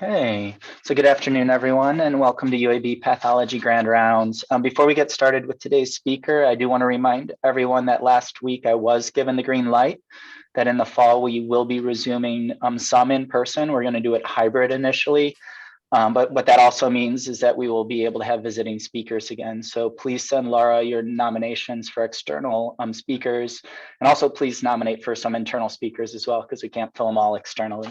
Okay, so good afternoon, everyone, and welcome to UAB Pathology Grand Rounds. Before we get started with today's speaker, I do want to remind everyone that last week I was given the green light, that in the fall we will be resuming some in person. We're going to do it hybrid initially, but what that also means is that we will be able to have visiting speakers again. So please send Laura your nominations for external speakers, and also please nominate for some internal speakers as well, because we can't fill them all externally.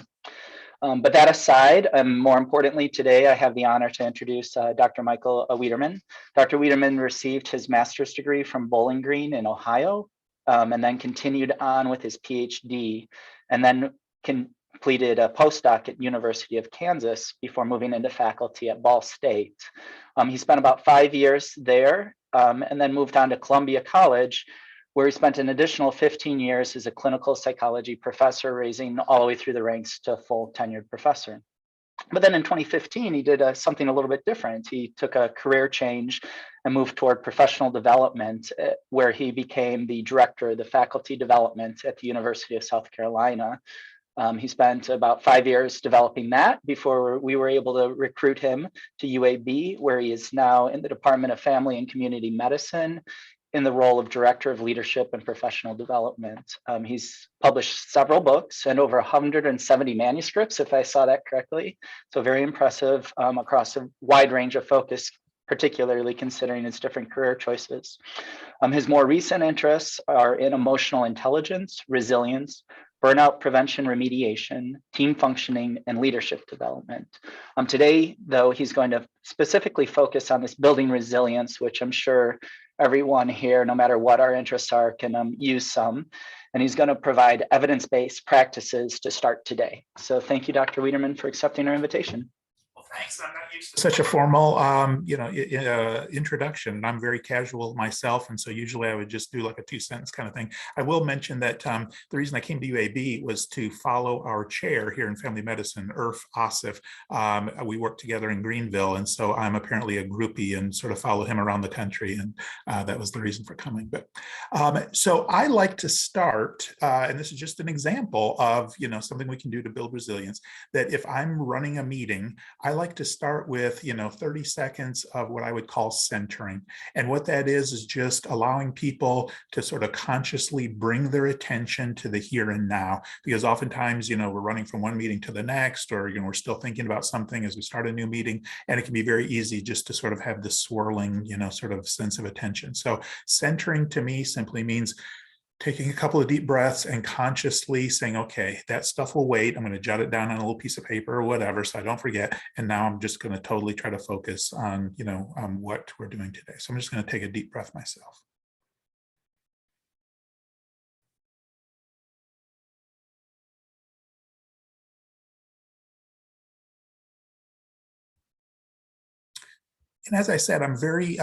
But that aside, more importantly, today I have the honor to introduce Dr. Michael Weiderman. Dr. Weiderman received his master's degree from Bowling Green in Ohio, and then continued on with his Ph.D. and then completed a postdoc at University of Kansas before moving into faculty at Ball State. He spent about 5 years there and then moved on to Columbia College, where he spent an additional 15 years as a clinical psychology professor, raising all the way through the ranks to full tenured professor. But then in 2015, he did something a little bit different. He took a career change and moved toward professional development, where he became the director of the faculty development at the University of South Carolina. He spent about 5 years developing that before we were able to recruit him to UAB, where he is now in the Department of Family and Community Medicine, in the role of Director of Leadership and Professional Development. He's published several books and over 170 manuscripts, if I saw that correctly. So very impressive across a wide range of focus, particularly considering his different career choices. His more recent interests are in emotional intelligence, resilience, burnout prevention remediation, team functioning, and leadership development. Today, though, he's going to specifically focus on this building resilience, which I'm sure everyone here, no matter what our interests are, can use some. And he's going to provide evidence-based practices to start today. So thank you, Dr. Weiderman, for accepting our invitation. Well, thanks. I'm not used to such a formal, introduction. I'm very casual myself, and so usually I would just do like a 2-sentence kind of thing. I will mention that the reason I came to UAB was to follow our chair here in family medicine, Irf Asif. We work together in Greenville, and so I'm apparently a groupie and sort of follow him around the country, and that was the reason for coming. But so I like to start, and this is just an example of something we can do to build resilience. That if I'm running a meeting, I like to start with 30 seconds of what I would call centering. And what that is just allowing people to sort of consciously bring their attention to the here and now. Because oftentimes, we're running from one meeting to the next, or we're still thinking about something as we start a new meeting, and it can be very easy just to sort of have this swirling, sort of sense of attention. So centering to me simply means taking a couple of deep breaths and consciously saying, okay, that stuff will wait. I'm going to jot it down on a little piece of paper or whatever, so I don't forget. And now I'm just going to totally try to focus on, what we're doing today. So I'm just going to take a deep breath myself. And as I said, I'm very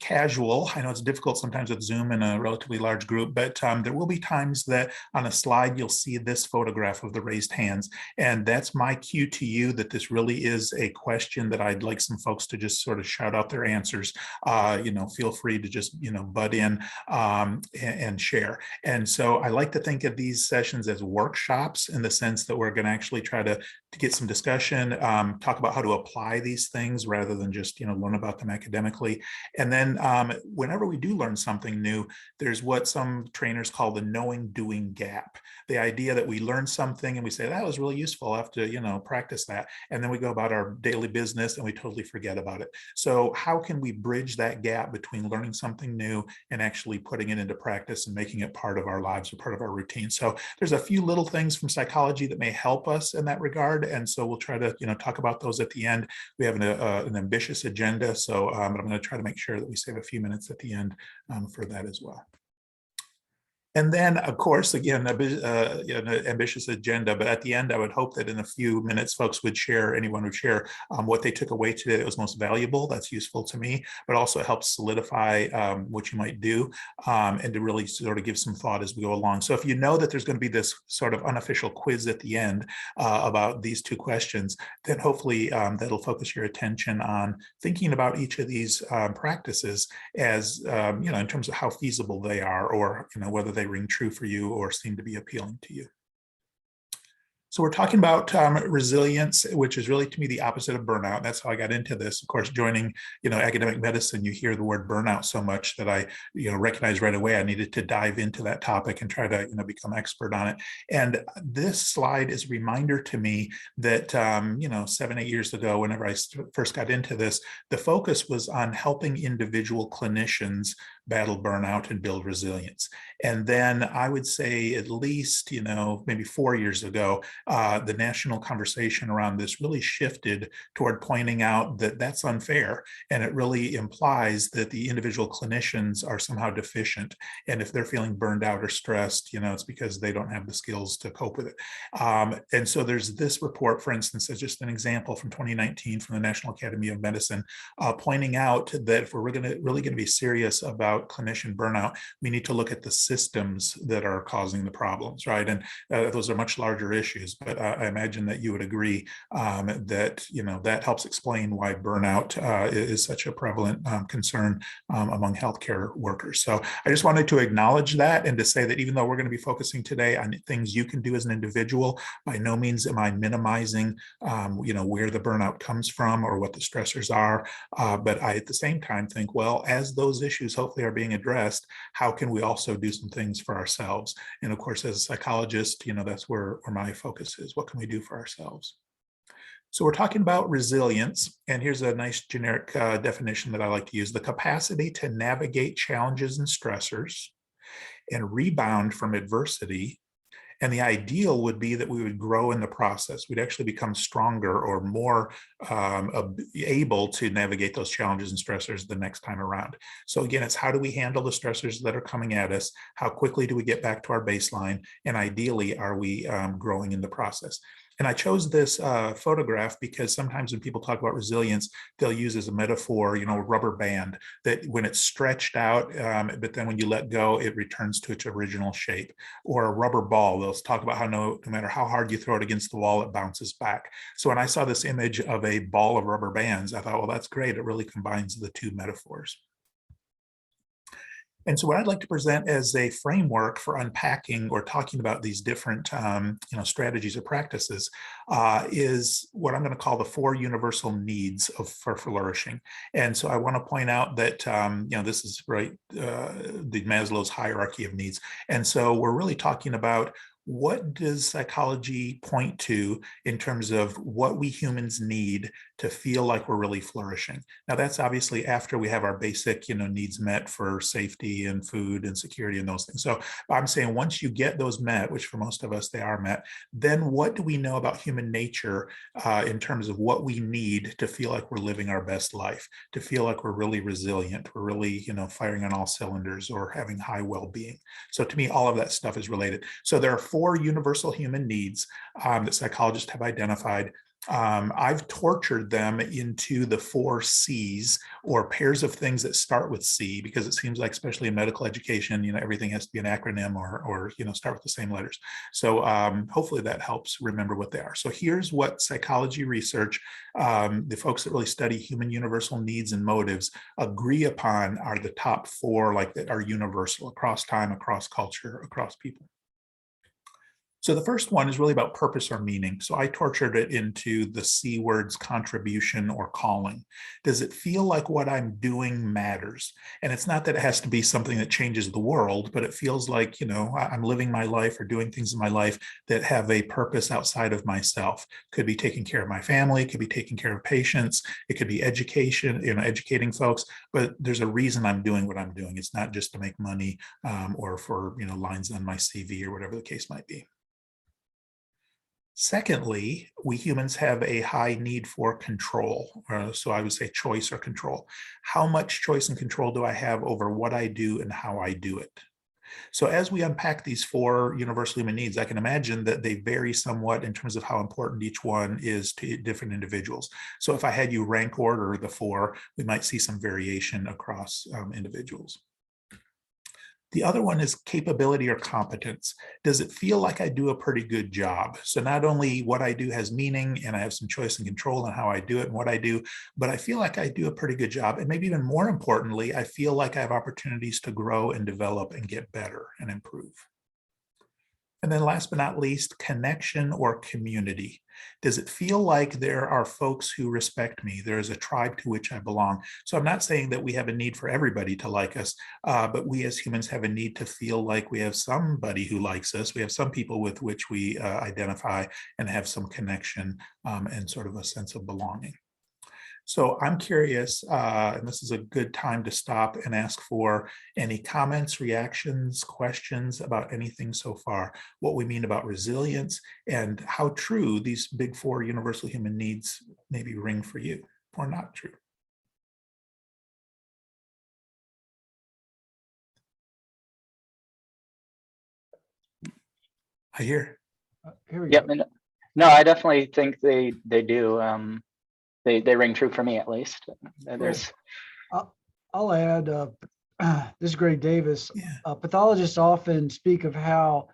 casual. I know it's difficult sometimes with Zoom in a relatively large group, but there will be times that on a slide, you'll see this photograph of the raised hands. And that's my cue to you that this really is a question that I'd like some folks to just sort of shout out their answers. Feel free to just, butt in and share. And so I like to think of these sessions as workshops in the sense that we're going to actually try to get some discussion, talk about how to apply these things rather than just, learn about them academically. And then whenever we do learn something new, there's what some trainers call the knowing doing gap. The idea that we learn something and we say, that was really useful, I'll have to, practice that. And then we go about our daily business and we totally forget about it. So how can we bridge that gap between learning something new and actually putting it into practice and making it part of our lives or part of our routine? So there's a few little things from psychology that may help us in that regard. And so we'll try to, talk about those at the end. We have an ambitious agenda. So but I'm going to try to make sure that we save a few minutes at the end for that as well. And then, of course, again, an ambitious agenda. But at the end, I would hope that in a few minutes, folks would share, anyone would share what they took away today that was most valuable. That's useful to me, but also helps solidify what you might do and to really sort of give some thought as we go along. So if you know that there's going to be this sort of unofficial quiz at the end about these two questions, then hopefully that'll focus your attention on thinking about each of these practices as, in terms of how feasible they are, or, whether they ring true for you or seem to be appealing to you. So we're talking about resilience, which is really to me the opposite of burnout. That's how I got into this. Of course, joining academic medicine, you hear the word burnout so much that I recognized right away I needed to dive into that topic and try to become expert on it. And this slide is a reminder to me that 7-8 years ago, whenever I first got into this, the focus was on helping individual clinicians battle burnout and build resilience. And then I would say at least maybe 4 years ago, the national conversation around this really shifted toward pointing out that that's unfair. And it really implies that the individual clinicians are somehow deficient. And if they're feeling burned out or stressed, it's because they don't have the skills to cope with it. And so there's this report, for instance, as just an example from 2019 from the National Academy of Medicine, pointing out that if we're really going to be serious about clinician burnout, we need to look at the systems that are causing the problems, right? And those are much larger issues, but I imagine that you would agree that that helps explain why burnout is such a prevalent concern among healthcare workers. So I just wanted to acknowledge that and to say that even though we're going to be focusing today on things you can do as an individual, by no means am I minimizing where the burnout comes from or what the stressors are. But I at the same time think, well, as those issues hopefully are being addressed, how can we also do some things for ourselves? And of course, as a psychologist, that's where my focus is. What can we do for ourselves? So we're talking about resilience, and here's a nice generic definition that I like to use: the capacity to navigate challenges and stressors and rebound from adversity. And the ideal would be that we would grow in the process. We'd actually become stronger or more able to navigate those challenges and stressors the next time around. So again, it's how do we handle the stressors that are coming at us? How quickly do we get back to our baseline? And ideally, are we growing in the process? And I chose this photograph because sometimes when people talk about resilience, they'll use as a metaphor, a rubber band that when it's stretched out, but then when you let go, it returns to its original shape. Or a rubber ball, they'll talk about how no matter how hard you throw it against the wall, it bounces back. So when I saw this image of a ball of rubber bands, I thought, well, that's great. It really combines the two metaphors. And so what I'd like to present as a framework for unpacking or talking about these different strategies or practices is what I'm going to call the 4 universal needs for flourishing. And so I want to point out that this is the Maslow's hierarchy of needs. And so we're really talking about what does psychology point to in terms of what we humans need to feel like we're really flourishing? Now, that's obviously after we have our basic, needs met for safety and food and security and those things. So I'm saying once you get those met, which for most of us they are met, then what do we know about human nature in terms of what we need to feel like we're living our best life, to feel like we're really resilient, we're really, firing on all cylinders or having high well-being? So to me, all of that stuff is related. So there are 4 universal human needs that psychologists have identified. I've tortured them into the 4 C's, or pairs of things that start with C, because it seems like, especially in medical education, everything has to be an acronym or start with the same letters. So hopefully that helps remember what they are. So here's what psychology research, the folks that really study human universal needs and motives, agree upon are the top 4, that are universal across time, across culture, across people. So the first one is really about purpose or meaning. So I tortured it into the C words: contribution or calling. Does it feel like what I'm doing matters? And it's not that it has to be something that changes the world, but it feels like, I'm living my life or doing things in my life that have a purpose outside of myself. Could be taking care of my family, could be taking care of patients, it could be education, educating folks, but there's a reason I'm doing what I'm doing. It's not just to make money or for, lines on my CV or whatever the case might be. Secondly, we humans have a high need for control. So I would say choice or control. How much choice and control do I have over what I do and how I do it? So as we unpack these 4 universal human needs, I can imagine that they vary somewhat in terms of how important each one is to different individuals. So if I had you rank order the 4, we might see some variation across individuals. The other one is capability or competence. Does it feel like I do a pretty good job? So not only what I do has meaning and I have some choice and control in how I do it and what I do, but I feel like I do a pretty good job. And maybe even more importantly, I feel like I have opportunities to grow and develop and get better and improve. And then last but not least, connection or community. Does it feel like there are folks who respect me? There is a tribe to which I belong. So I'm not saying that we have a need for everybody to like us, but we as humans have a need to feel like we have somebody who likes us. We have some people with which we identify and have some connection and sort of a sense of belonging. So I'm curious, and this is a good time to stop and ask for any comments, reactions, questions about anything so far, what we mean about resilience, and how true these big four universal human needs maybe ring for you or not true. I hear. Here we Yep. go. No, I definitely think they do. They ring true for me at least. There's I'll add, this is Greg Davis. Yeah. Pathologists often speak of how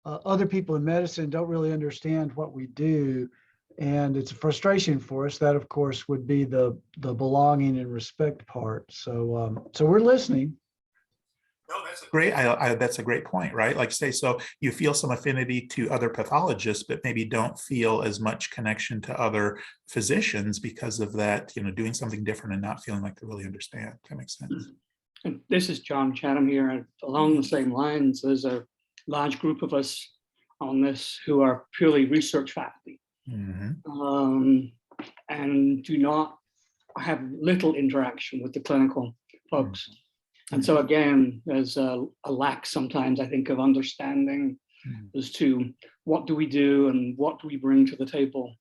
other people in medicine don't really understand what we do. And it's a frustration for us. That, of course, would be the belonging and respect part. So, so we're listening. No, that's a great. That's a great point, right? Like say, so you feel some affinity to other pathologists, but maybe don't feel as much connection to other physicians because of that. Doing something different and not feeling like they really understand. That makes sense. And this is John Chatham here. And along the same lines, there's a large group of us on this who are purely research faculty and do not have little interaction with the clinical folks. And so again, there's a lack sometimes, I think, of understanding as to what do we do and what do we bring to the table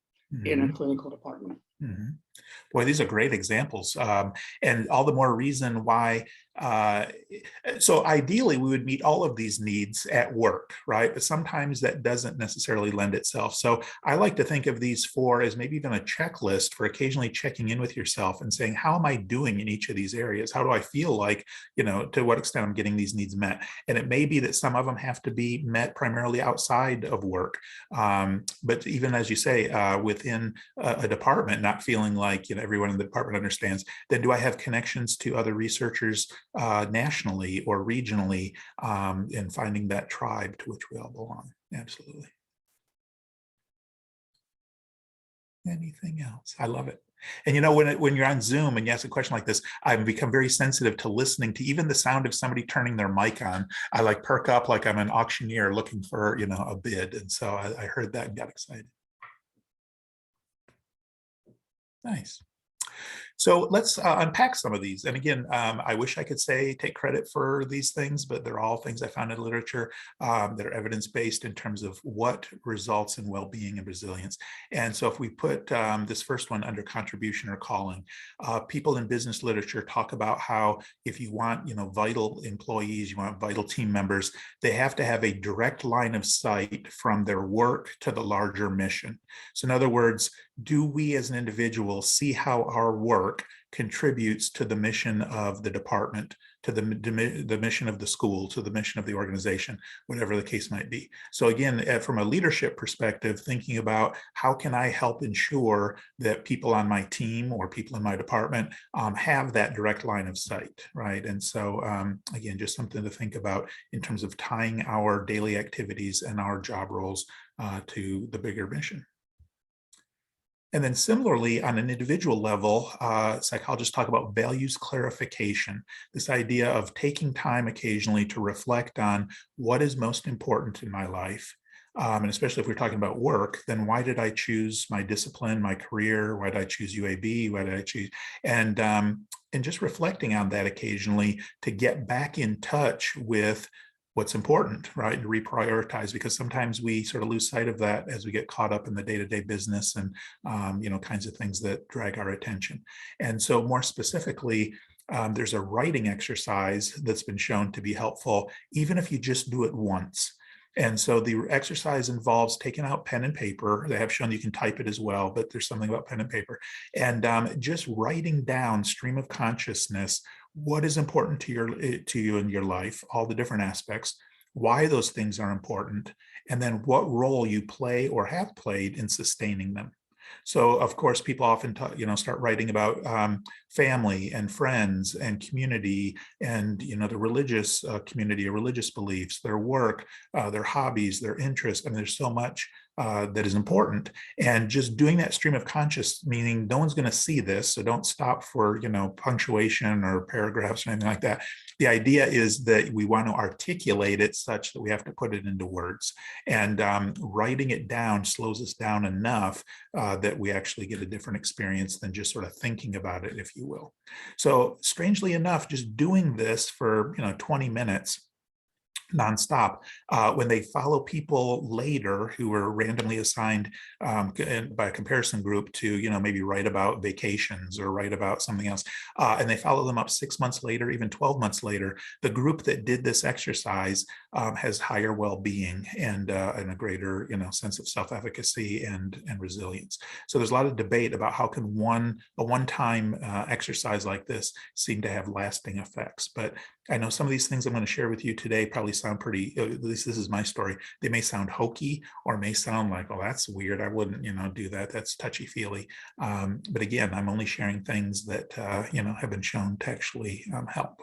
in a clinical department. Boy, these are great examples, and all the more reason why. So ideally, we would meet all of these needs at work, right? But sometimes that doesn't necessarily lend itself. So I like to think of these four as maybe even a checklist for occasionally checking in with yourself and saying, how am I doing in each of these areas? How do I feel like, to what extent I'm getting these needs met? And it may be that some of them have to be met primarily outside of work. But even as you say, within a department, not feeling like everyone in the department understands, then do I have connections to other researchers nationally or regionally, and finding that tribe to which we all belong? Absolutely. Anything else? I love it. And when you're on Zoom and you ask a question like this, I've become very sensitive to listening to even the sound of somebody turning their mic on. I like perk up like I'm an auctioneer looking for a bid. And so I heard that and got excited. Nice. So let's unpack some of these. And again, I wish I could take credit for these things, but they're all things I found in literature that are evidence-based in terms of what results in well-being and resilience. And so if we put this first one under contribution or calling, people in business literature talk about how if you want, vital employees, you want vital team members, they have to have a direct line of sight from their work to the larger mission. So in other words, do we as an individual see how our work contributes to the mission of the department, to the mission of the school, to the mission of the organization, whatever the case might be? So again, from a leadership perspective, thinking about how can I help ensure that people on my team or people in my department have that direct line of sight, right? And so again, just something to think about in terms of tying our daily activities and our job roles to the bigger mission. And then similarly, on an individual level, psychologists talk about values clarification, this idea of taking time occasionally to reflect on what is most important in my life. And especially if we're talking about work, then why did I choose my discipline, my career? Why did I choose UAB? Why did I choose? And just reflecting on that occasionally to get back in touch with what's important, right? And reprioritize, because sometimes we sort of lose sight of that as we get caught up in the day-to-day business and, kinds of things that drag our attention. And so more specifically, there's a writing exercise that's been shown to be helpful, even if you just do it once. And so the exercise involves taking out pen and paper. They have shown you can type it as well, but there's something about pen and paper. And just writing down stream of consciousness, what is important to you in your life, all the different aspects, why those things are important, and then what role you play or have played in sustaining them. So of course, people often start writing about family and friends and community and the religious community or religious beliefs, their work, their hobbies, their interests. I mean, there's so much that is important. And just doing that stream of conscious, meaning no one's going to see this, so don't stop for punctuation or paragraphs or anything like that. The idea is that we want to articulate it such that we have to put it into words, and writing it down slows us down enough that we actually get a different experience than just sort of thinking about it, if you will. So strangely enough, just doing this for 20 minutes nonstop, when they follow people later who were randomly assigned by a comparison group to maybe write about vacations or write about something else, and they follow them up 6 months later, even 12 months later, the group that did this exercise has higher well-being and a greater sense of self-efficacy and resilience. So there's a lot of debate about how can a one-time exercise like this seem to have lasting effects. But I know some of these things I'm going to share with you today probably sound pretty, at least this is my story, they may sound hokey or may sound like, oh, that's weird, I wouldn't do that, that's touchy-feely. But again, I'm only sharing things that have been shown to actually help.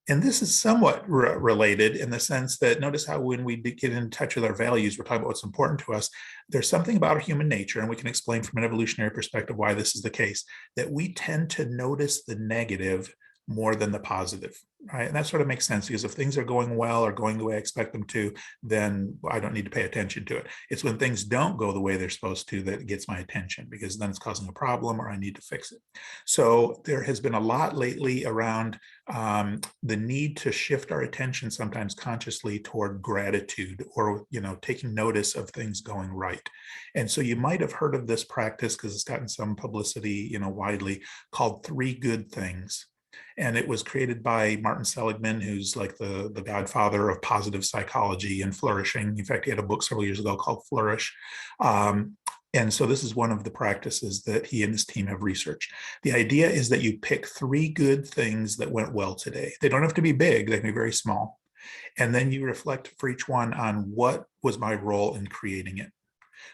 And this is somewhat related in the sense that notice how when we get in touch with our values, we're talking about what's important to us. There's something about our human nature, and we can explain from an evolutionary perspective why this is the case, that we tend to notice the negative more than the positive, right? And that sort of makes sense, because if things are going well or going the way I expect them to, then I don't need to pay attention to it. It's when things don't go the way they're supposed to that gets my attention, because then it's causing a problem or I need to fix it. So there has been a lot lately around the need to shift our attention sometimes consciously toward gratitude, or taking notice of things going right. And so you might have heard of this practice, because it's gotten some publicity widely, called 3 good things. And it was created by Martin Seligman, who's like the godfather of positive psychology and flourishing. In fact, he had a book several years ago called Flourish. And so this is one of the practices that he and his team have researched. The idea is that you pick 3 good things that went well today. They don't have to be big, they can be very small. And then you reflect for each one on what was my role in creating it.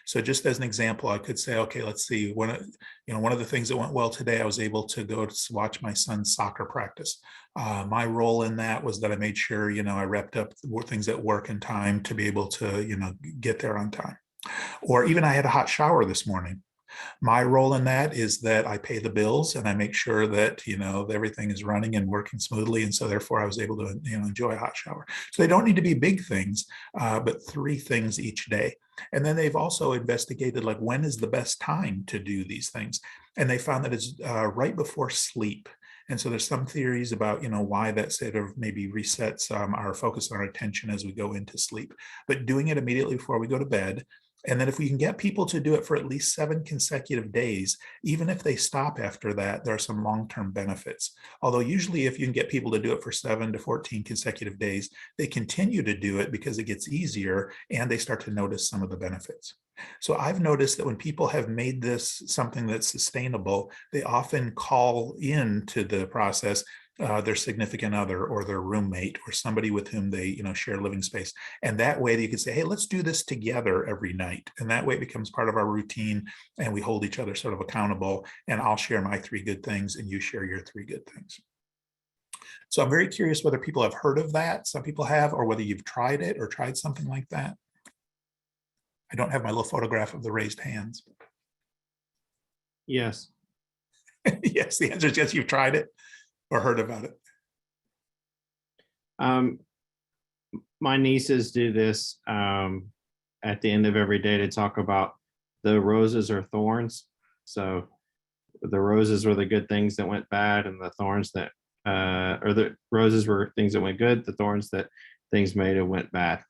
So just as an example, I could say, okay, let's see, one of the things that went well today, I was able to go to watch my son's soccer practice. My role in that was that I made sure, I wrapped up things at work in time to be able to, get there on time. Or even I had a hot shower this morning. My role in that is that I pay the bills and I make sure that, everything is running and working smoothly. And so therefore I was able to, enjoy a hot shower. So they don't need to be big things, but 3 things each day. And then they've also investigated, like, when is the best time to do these things? And they found that it's right before sleep. And so there's some theories about, why that sort of maybe resets our focus on our attention as we go into sleep. But doing it immediately before we go to bed. And then if we can get people to do it for at least 7 consecutive days, even if they stop after that, there are some long-term benefits. Although usually if you can get people to do it for 7 to 14 consecutive days, they continue to do it because it gets easier and they start to notice some of the benefits. So I've noticed that when people have made this something that's sustainable, they often call into the process their significant other or their roommate or somebody with whom they share living space. And that way you can say, hey, let's do this together every night. And that way it becomes part of our routine and we hold each other sort of accountable, and I'll share my 3 good things and you share your 3 good things. So I'm very curious whether people have heard of that. Some people have, or whether you've tried it or tried something like that. I don't have my little photograph of the raised hands. Yes. Yes, the answer is yes, you've tried it or heard about it. My nieces do this at the end of every day to talk about the roses or thorns. So the roses were the good things that went bad, and the thorns that, or the roses were things that went good, the thorns that things made and went bad.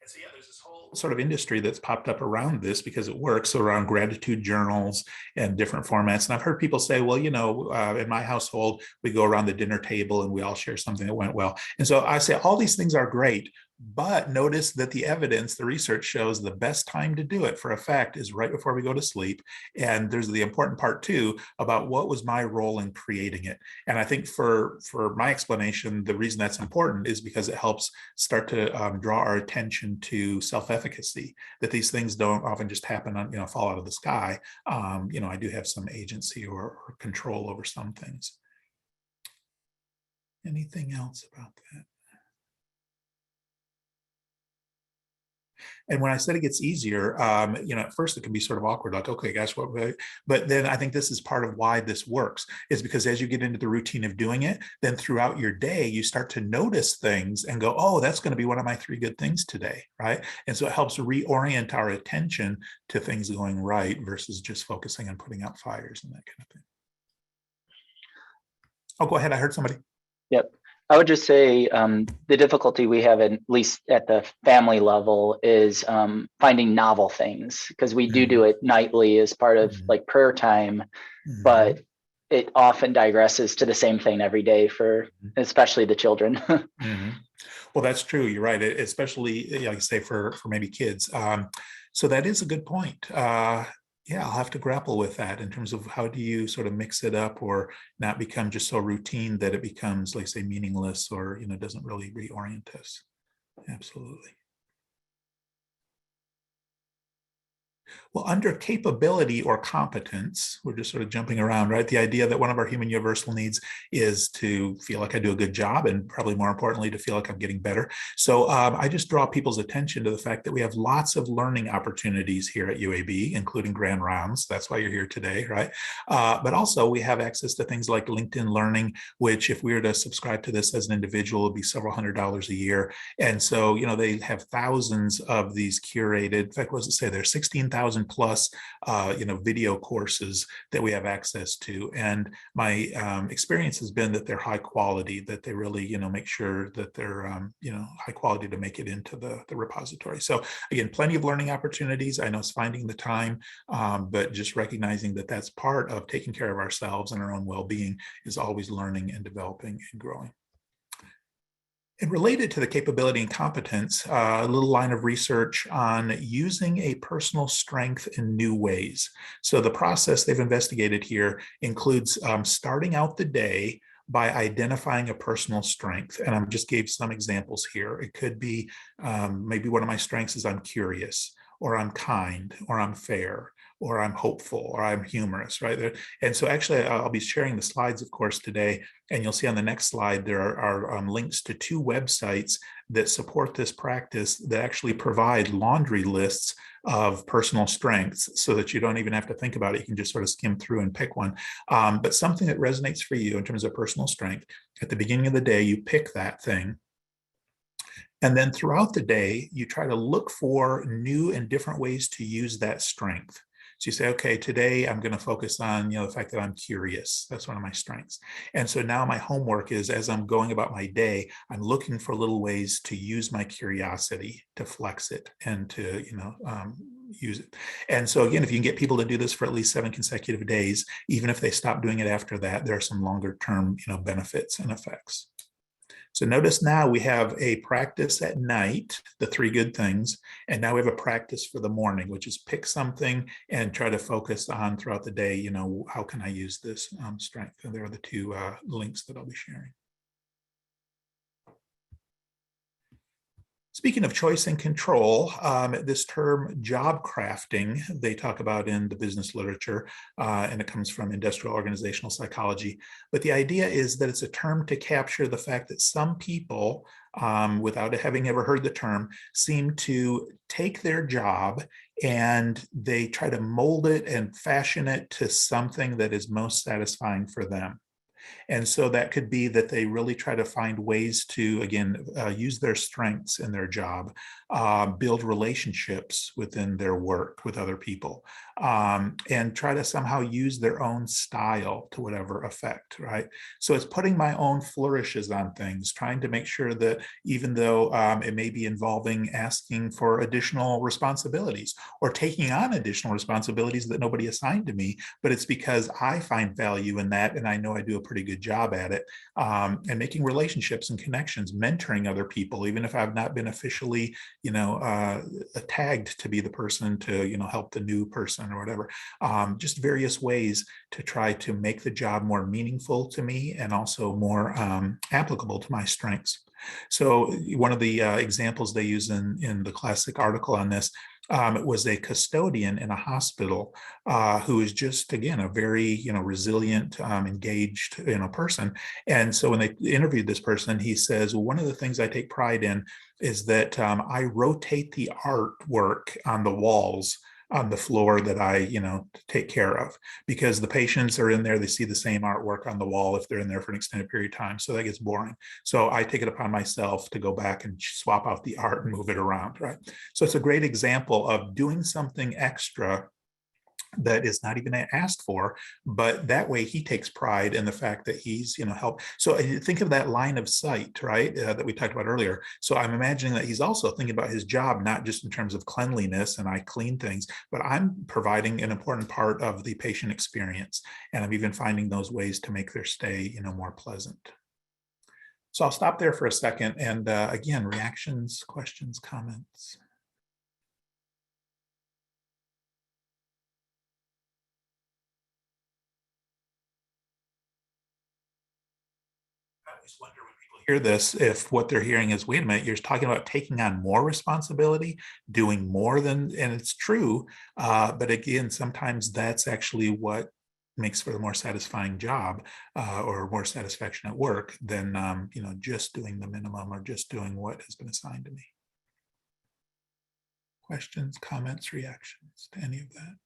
And so, yeah, there's this whole sort of industry that's popped up around this because it works, around gratitude journals and different formats. And I've heard people say, well, in my household, we go around the dinner table and we all share something that went well. And so I say all these things are great, But notice that the evidence, the research shows the best time to do it for a fact is right before we go to sleep. And there's the important part too about what was my role in creating it. And I think for my explanation, the reason that's important is because it helps start to draw our attention to self-efficacy, that these things don't often just happen on, fall out of the sky. I do have some agency or control over some things. Anything else about that? And when I said it gets easier, at first it can be sort of awkward, like, okay, guys, but then I think this is part of why this works, is because as you get into the routine of doing it, then throughout your day, you start to notice things and go, oh, that's going to be one of my 3 good things today, right? And so it helps reorient our attention to things going right versus just focusing on putting out fires and that kind of thing. Oh, go ahead. I heard somebody. Yep. I would just say the difficulty we have, at least at the family level, is finding novel things, because we do it nightly as part of like prayer time, but it often digresses to the same thing every day for especially the children. Well, that's true. You're right, especially like I say for maybe kids. So that is a good point. Yeah, I'll have to grapple with that in terms of how do you sort of mix it up or not become just so routine that it becomes, like say, meaningless or, doesn't really reorient us. Absolutely. Well, under capability or competence, we're just sort of jumping around, right? The idea that one of our human universal needs is to feel like I do a good job, and probably more importantly, to feel like I'm getting better. So I just draw people's attention to the fact that we have lots of learning opportunities here at UAB, including Grand Rounds. That's why you're here today, right? But also we have access to things like LinkedIn Learning, which if we were to subscribe to this as an individual, would be several $100s a year. And so, they have thousands of these curated, in fact, what does it say? There's 16,000 plus, video courses that we have access to. And my experience has been that they're high quality, that they really, make sure that they're, high quality to make it into the repository. So again, plenty of learning opportunities. I know it's finding the time, but just recognizing that that's part of taking care of ourselves and our own well-being is always learning and developing and growing. And related to the capability and competence, a little line of research on using a personal strength in new ways. So the process they've investigated here includes starting out the day by identifying a personal strength. And I just gave some examples here. It could be maybe one of my strengths is I'm curious, or I'm kind, or I'm fair, or I'm hopeful, or I'm humorous, right? And so actually I'll be sharing the slides, of course, today, and you'll see on the next slide, there are links to 2 websites that support this practice that actually provide laundry lists of personal strengths so that you don't even have to think about it. You can just sort of skim through and pick one. But something that resonates for you in terms of personal strength, at the beginning of the day, you pick that thing. And then throughout the day, you try to look for new and different ways to use that strength. So you say, okay, today I'm going to focus on, the fact that I'm curious. That's one of my strengths. And so now my homework is, as I'm going about my day, I'm looking for little ways to use my curiosity, to flex it and to, use it. And so again, if you can get people to do this for at least 7 consecutive days, even if they stop doing it after that, there are some longer term, benefits and effects. So notice now we have a practice at night, the 3 good things, and now we have a practice for the morning, which is pick something and try to focus on throughout the day, how can I use this strength? And there are the 2 links that I'll be sharing. Speaking of choice and control, this term job crafting, they talk about in the business literature, and it comes from industrial organizational psychology. But the idea is that it's a term to capture the fact that some people, without having ever heard the term, seem to take their job and they try to mold it and fashion it to something that is most satisfying for them. And so that could be that they really try to find ways to, again, use their strengths in their job, build relationships within their work with other people, and try to somehow use their own style to whatever effect, right? So it's putting my own flourishes on things, trying to make sure that even though it may be involving asking for additional responsibilities or taking on additional responsibilities that nobody assigned to me, but it's because I find value in that and I know I do a pretty good job at it, and making relationships and connections, mentoring other people, even if I've not been officially, tagged to be the person to, help the new person or whatever. Just various ways to try to make the job more meaningful to me and also more applicable to my strengths. So one of the examples they use in the classic article on this was a custodian in a hospital who is just, again, a very, resilient, engaged, person. And so when they interviewed this person, he says, well, one of the things I take pride in is that I rotate the artwork on the walls on the floor that I, take care of, because the patients are in there, they see the same artwork on the wall if they're in there for an extended period of time. So that gets boring. So I take it upon myself to go back and swap out the art and move it around, right? So it's a great example of doing something extra that is not even asked for, but that way he takes pride in the fact that he's, helped. So think of that line of sight, right, that we talked about earlier. So I'm imagining that he's also thinking about his job, not just in terms of cleanliness and I clean things, but I'm providing an important part of the patient experience. And I'm even finding those ways to make their stay, more pleasant. So I'll stop there for a second. And again, reactions, questions, comments. I just wonder when people hear this, if what they're hearing is, wait a minute, you're talking about taking on more responsibility, doing more than, and it's true. But again, sometimes that's actually what makes for a more satisfying job or more satisfaction at work than, just doing the minimum or just doing what has been assigned to me. Questions, comments, reactions to any of that?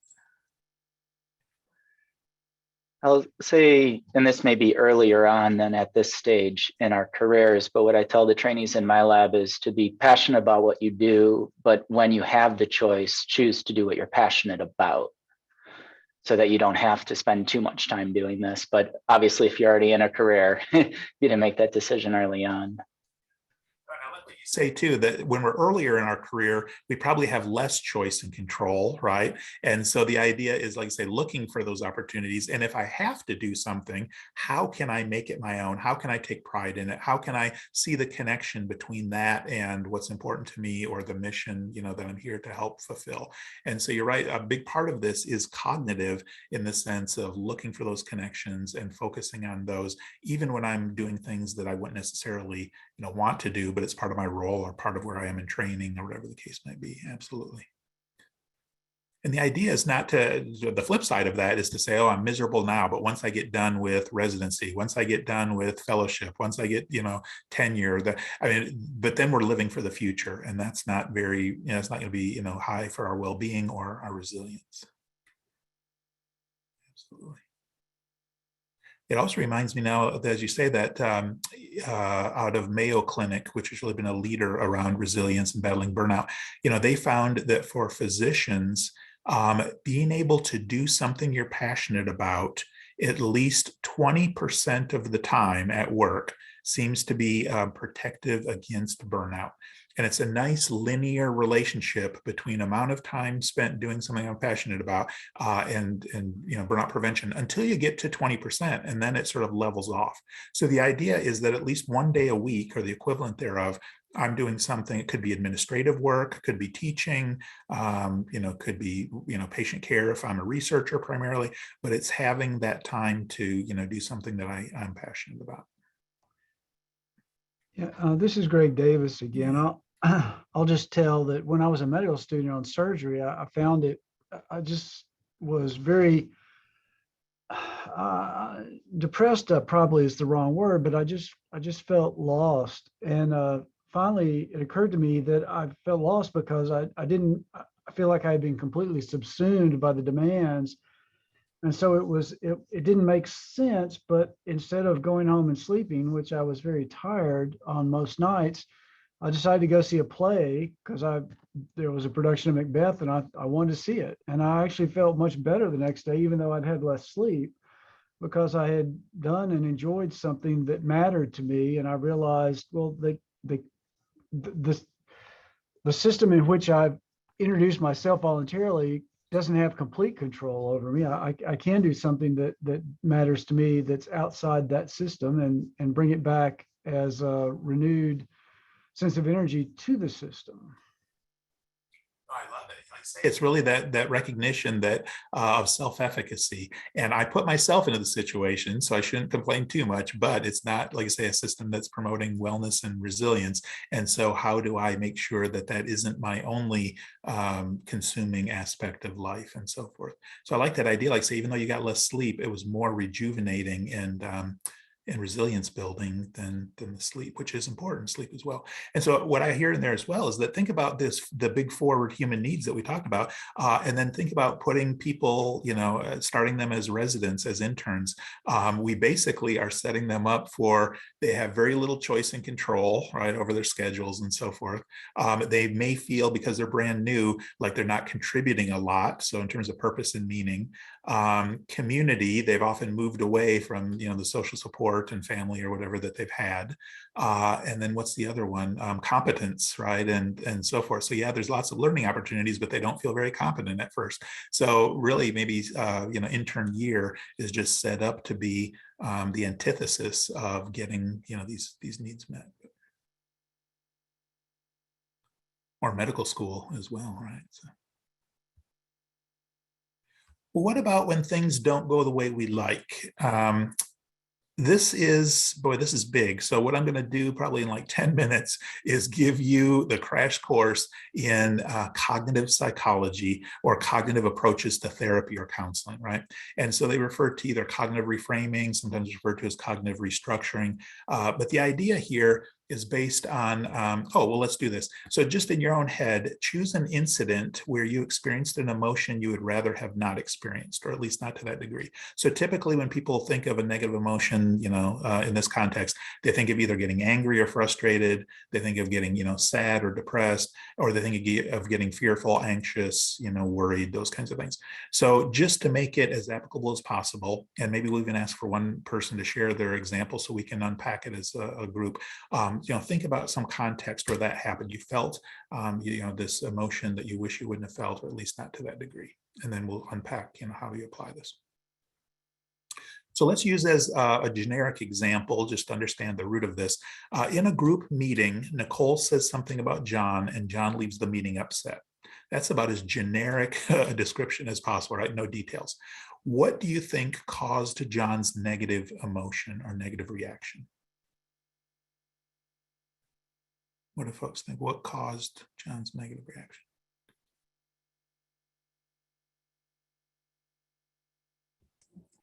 I'll say, and this may be earlier on than at this stage in our careers, but what I tell the trainees in my lab is to be passionate about what you do, but when you have the choice, choose to do what you're passionate about so that you don't have to spend too much time doing this. But obviously, if you're already in a career, you didn't make that decision early on. Say too that when we're earlier in our career, we probably have less choice and control, right? And so the idea is, like I say, looking for those opportunities. And if I have to do something, how can I make it my own? How can I take pride in it? How can I see the connection between that and what's important to me or the mission, that I'm here to help fulfill? And so you're right. A big part of this is cognitive in the sense of looking for those connections and focusing on those, even when I'm doing things that I wouldn't necessarily, want to do, but it's part of my role or part of where I am in training or whatever the case might be. Absolutely. And the idea is not to, the flip side of that is to say, oh, I'm miserable now, but once I get done with residency, once I get done with fellowship, once I get, tenure, but then we're living for the future. And that's not very, it's not going to be, high for our well-being or our resilience. Absolutely. It also reminds me now, as you say that, out of Mayo Clinic, which has really been a leader around resilience and battling burnout, they found that for physicians, being able to do something you're passionate about at least 20% of the time at work seems to be protective against burnout. And it's a nice linear relationship between amount of time spent doing something I'm passionate about and burnout prevention until you get to 20%, and then it sort of levels off. So the idea is that at least one day a week or the equivalent thereof, I'm doing something. It could be administrative work, could be teaching, could be patient care if I'm a researcher primarily, but it's having that time to do something that I'm passionate about. Yeah, this is Greg Davis again. I'll just tell that when I was a medical student on surgery, I found it, I just was very depressed, probably is the wrong word, but I just felt lost. And finally, it occurred to me that I felt lost because I feel like I had been completely subsumed by the demands. And so it didn't make sense, but instead of going home and sleeping, which I was very tired on most nights, I decided to go see a play because there was a production of Macbeth and I wanted to see it. And I actually felt much better the next day, even though I'd had less sleep, because I had done and enjoyed something that mattered to me. And I realized, well, the system in which I've introduced myself voluntarily doesn't have complete control over me. I can do something that matters to me that's outside that system and bring it back as a renewed sense of energy to the system. I love it. Like I say, it's really that recognition that of self-efficacy. And I put myself into the situation, so I shouldn't complain too much, but it's not, like I say, a system that's promoting wellness and resilience. And so how do I make sure that that isn't my only consuming aspect of life and so forth? So I like that idea. Like say, even though you got less sleep, it was more rejuvenating and resilience building than the sleep, which is important, sleep as well. And so what I hear in there as well is that think about this, the big forward human needs that we talked about, and then think about putting people, starting them as residents, as interns. We basically are setting them up for, they have very little choice and control, right, over their schedules and so forth. They may feel, because they're brand new, like they're not contributing a lot. So in terms of purpose and meaning, community, they've often moved away from, the social support and family or whatever that they've had. And then what's the other one? Competence, right? And so forth. So yeah, there's lots of learning opportunities, but they don't feel very competent at first. So really maybe, intern year is just set up to be the antithesis of getting, these needs met. Or medical school as well, right? So. Well, what about when things don't go the way we like? This is big. So what I'm going to do probably in like 10 minutes is give you the crash course in cognitive psychology or cognitive approaches to therapy or counseling, right? And so they refer to either cognitive reframing, sometimes referred to as cognitive restructuring. But the idea here is based on, let's do this. So just in your own head, choose an incident where you experienced an emotion you would rather have not experienced, or at least not to that degree. So typically when people think of a negative emotion, in this context, they think of either getting angry or frustrated, they think of getting, sad or depressed, or they think of getting fearful, anxious, worried, those kinds of things. So just to make it as applicable as possible, and maybe we'll even ask for one person to share their example so we can unpack it as a group. Think about some context where that happened. You felt, this emotion that you wish you wouldn't have felt, or at least not to that degree. And then we'll unpack, how do you apply this? So let's use as a generic example, just to understand the root of this. In a group meeting, Nicole says something about John, and John leaves the meeting upset. That's about as generic a description as possible, right? No details. What do you think caused John's negative emotion or negative reaction? What do folks think? What caused John's negative reaction?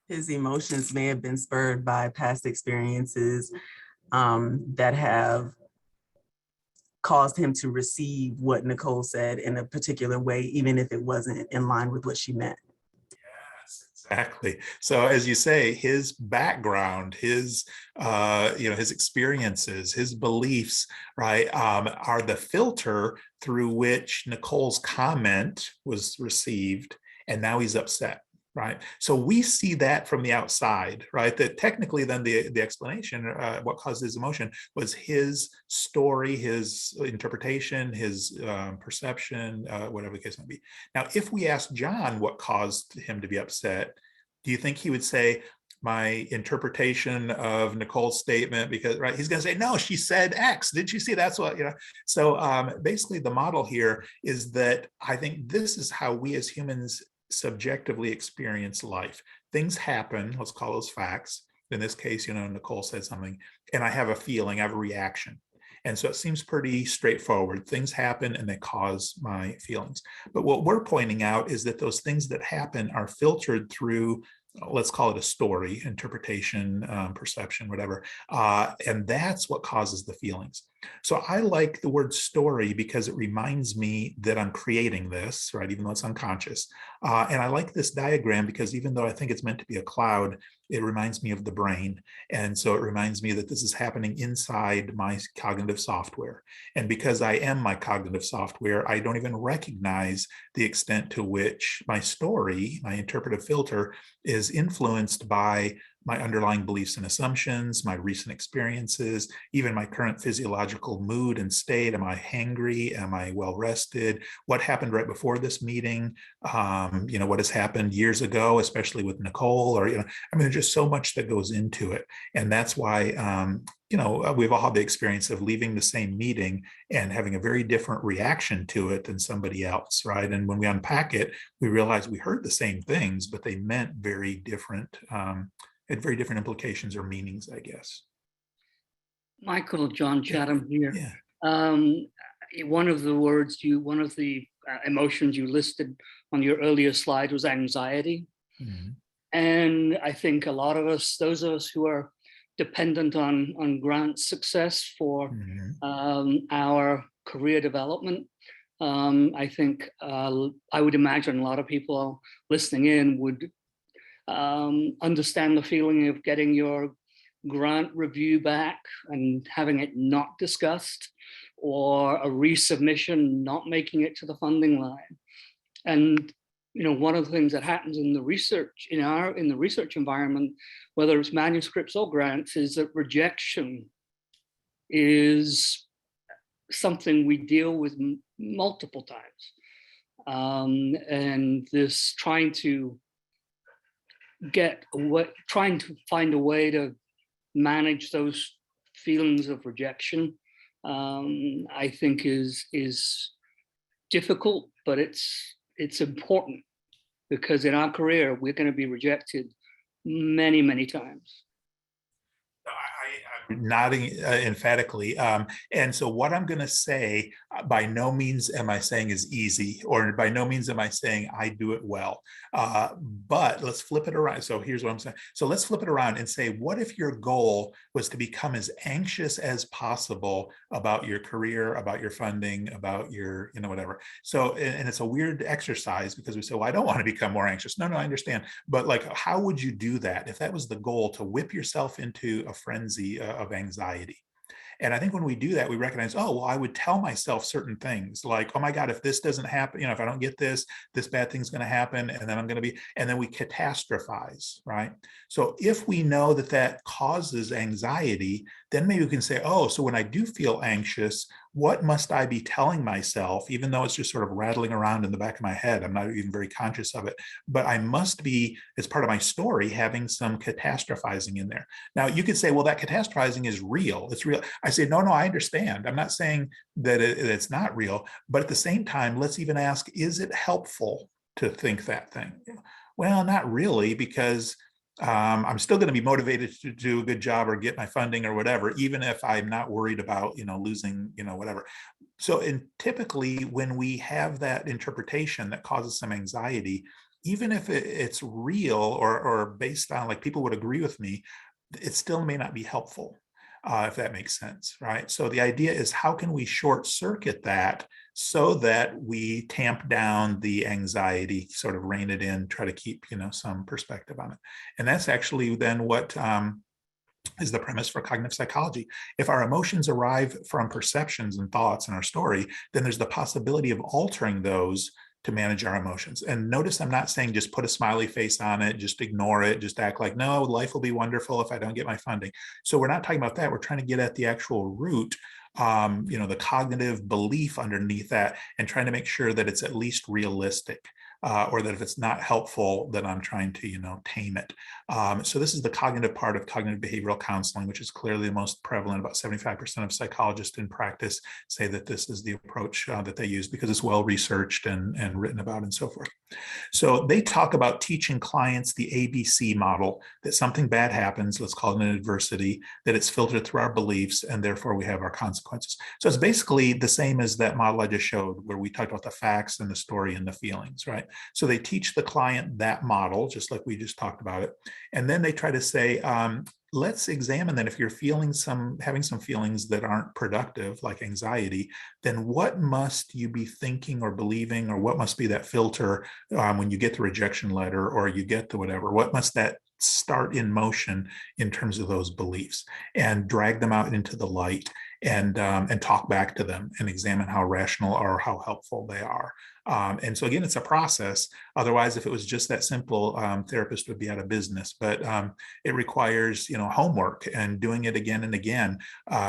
His emotions may have been spurred by past experiences that have caused him to receive what Nicole said in a particular way, even if it wasn't in line with what she meant. Exactly. So as you say, his background, his experiences, his beliefs, right, are the filter through which Nicole's comment was received, and now he's upset. Right. So we see that from the outside, right? That technically then the explanation, what caused his emotion, was his story, his interpretation, his perception, whatever the case might be. Now, if we ask John what caused him to be upset, do you think he would say, my interpretation of Nicole's statement, because, right, he's going to say, no, she said X. Did you see? That's what, So basically the model here is that I think this is how we as humans subjectively experience life. Things happen, let's call those facts. In this case, Nicole said something, and I have a feeling, I have a reaction. And so it seems pretty straightforward. Things happen and they cause my feelings. But what we're pointing out is that those things that happen are filtered through, let's call it a story, interpretation, perception, whatever. And that's what causes the feelings. So I like the word story because it reminds me that I'm creating this, right, even though it's unconscious. And I like this diagram because even though I think it's meant to be a cloud, it reminds me of the brain. And so it reminds me that this is happening inside my cognitive software. And because I am my cognitive software, I don't even recognize the extent to which my story, my interpretive filter, is influenced by my underlying beliefs and assumptions, my recent experiences, even my current physiological mood and state. Am I hangry? Am I well rested? What happened right before this meeting? What has happened years ago, especially with Nicole, or, I mean, there's just so much that goes into it. And that's why, we've all had the experience of leaving the same meeting and having a very different reaction to it than somebody else, right? And when we unpack it, we realize we heard the same things, but they meant very different, had very different implications or meanings, I guess. Michael, John Chatham here. Yeah. One of the emotions you listed on your earlier slide was anxiety. Mm-hmm. And I think a lot of us, those of us who are dependent on grant success for our career development, I think I would imagine a lot of people listening in would understand the feeling of getting your grant review back and having it not discussed, or a resubmission not making it to the funding line. And one of the things that happens in the research in the research environment, whether it's manuscripts or grants, is that rejection is something we deal with multiple times, and this trying to find a way to manage those feelings of rejection, I think is difficult, but it's important, because in our career we're going to be rejected many, many times. I'm nodding emphatically. And so what I'm going to say, by no means am I saying is easy, or by no means am I saying I do it well. But let's flip it around. So here's what I'm saying. So let's flip it around and say, what if your goal was to become as anxious as possible about your career, about your funding, about your, whatever. So, and it's a weird exercise because we say, well, I don't want to become more anxious. No, I understand. But like, how would you do that if that was the goal, to whip yourself into a frenzy of anxiety? And I think when we do that, we recognize, oh, well, I would tell myself certain things like, oh my God, if this doesn't happen, if I don't get this bad thing's going to happen, and then I'm going to be, and then we catastrophize, right? So if we know that that causes anxiety, then maybe we can say, oh, so when I do feel anxious, what must I be telling myself, even though it's just sort of rattling around in the back of my head? I'm not even very conscious of it, but I must be, as part of my story, having some catastrophizing in there. Now, you could say, well, that catastrophizing is real. It's real. I say, no, I understand. I'm not saying that it's not real, but at the same time, let's even ask, is it helpful to think that thing? Well, not really, because I'm still going to be motivated to do a good job or get my funding or whatever, even if I'm not worried about, losing, whatever. So, and typically when we have that interpretation that causes some anxiety, even if it's real or based on, like, people would agree with me, it still may not be helpful, if that makes sense, right? So the idea is, how can we short circuit that so that we tamp down the anxiety, sort of rein it in, try to keep, some perspective on it. And that's actually then what is the premise for cognitive psychology. If our emotions arrive from perceptions and thoughts in our story, then there's the possibility of altering those to manage our emotions. And notice I'm not saying just put a smiley face on it, just ignore it, just act like, no, life will be wonderful if I don't get my funding. So we're not talking about that. We're trying to get at the actual root, the cognitive belief underneath that, and trying to make sure that it's at least realistic. Or that if it's not helpful, then I'm trying to, tame it. So this is the cognitive part of cognitive behavioral counseling, which is clearly the most prevalent. About 75% of psychologists in practice say that this is the approach that they use, because it's well researched and written about and so forth. So they talk about teaching clients the ABC model, that something bad happens, let's call it an adversity, that it's filtered through our beliefs, and therefore we have our consequences. So it's basically the same as that model I just showed, where we talked about the facts and the story and the feelings, right? So they teach the client that model, just like we just talked about it. And then they try to say, let's examine that if you're having some feelings that aren't productive, like anxiety, then what must you be thinking or believing, or what must be that filter when you get the rejection letter or you get the whatever? What must that start in motion in terms of those beliefs, and drag them out into the light, and talk back to them and examine how rational or how helpful they are. And so again, it's a process. Otherwise, if it was just that simple, therapists would be out of business. But it requires, homework and doing it again and again,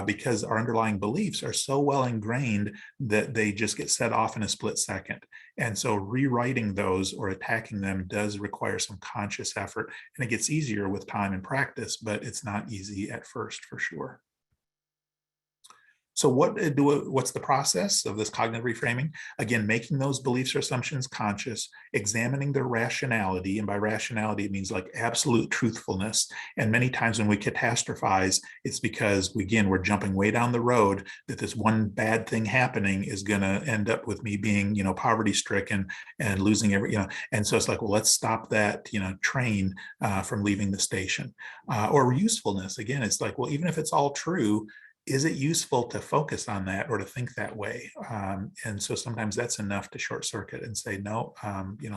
because our underlying beliefs are so well ingrained that they just get set off in a split second. And so rewriting those or attacking them does require some conscious effort, and it gets easier with time and practice, but it's not easy at first, for sure. So what's the process of this cognitive reframing? Again, making those beliefs or assumptions conscious, examining their rationality. And by rationality, it means like absolute truthfulness. And many times when we catastrophize, it's because, we're jumping way down the road that this one bad thing happening is going to end up with me being, poverty stricken and losing and so it's like, well, let's stop that, train from leaving the station. Or usefulness. Again, it's like, well, even if it's all true, is it useful to focus on that or to think that way? And so sometimes that's enough to short circuit and say, no,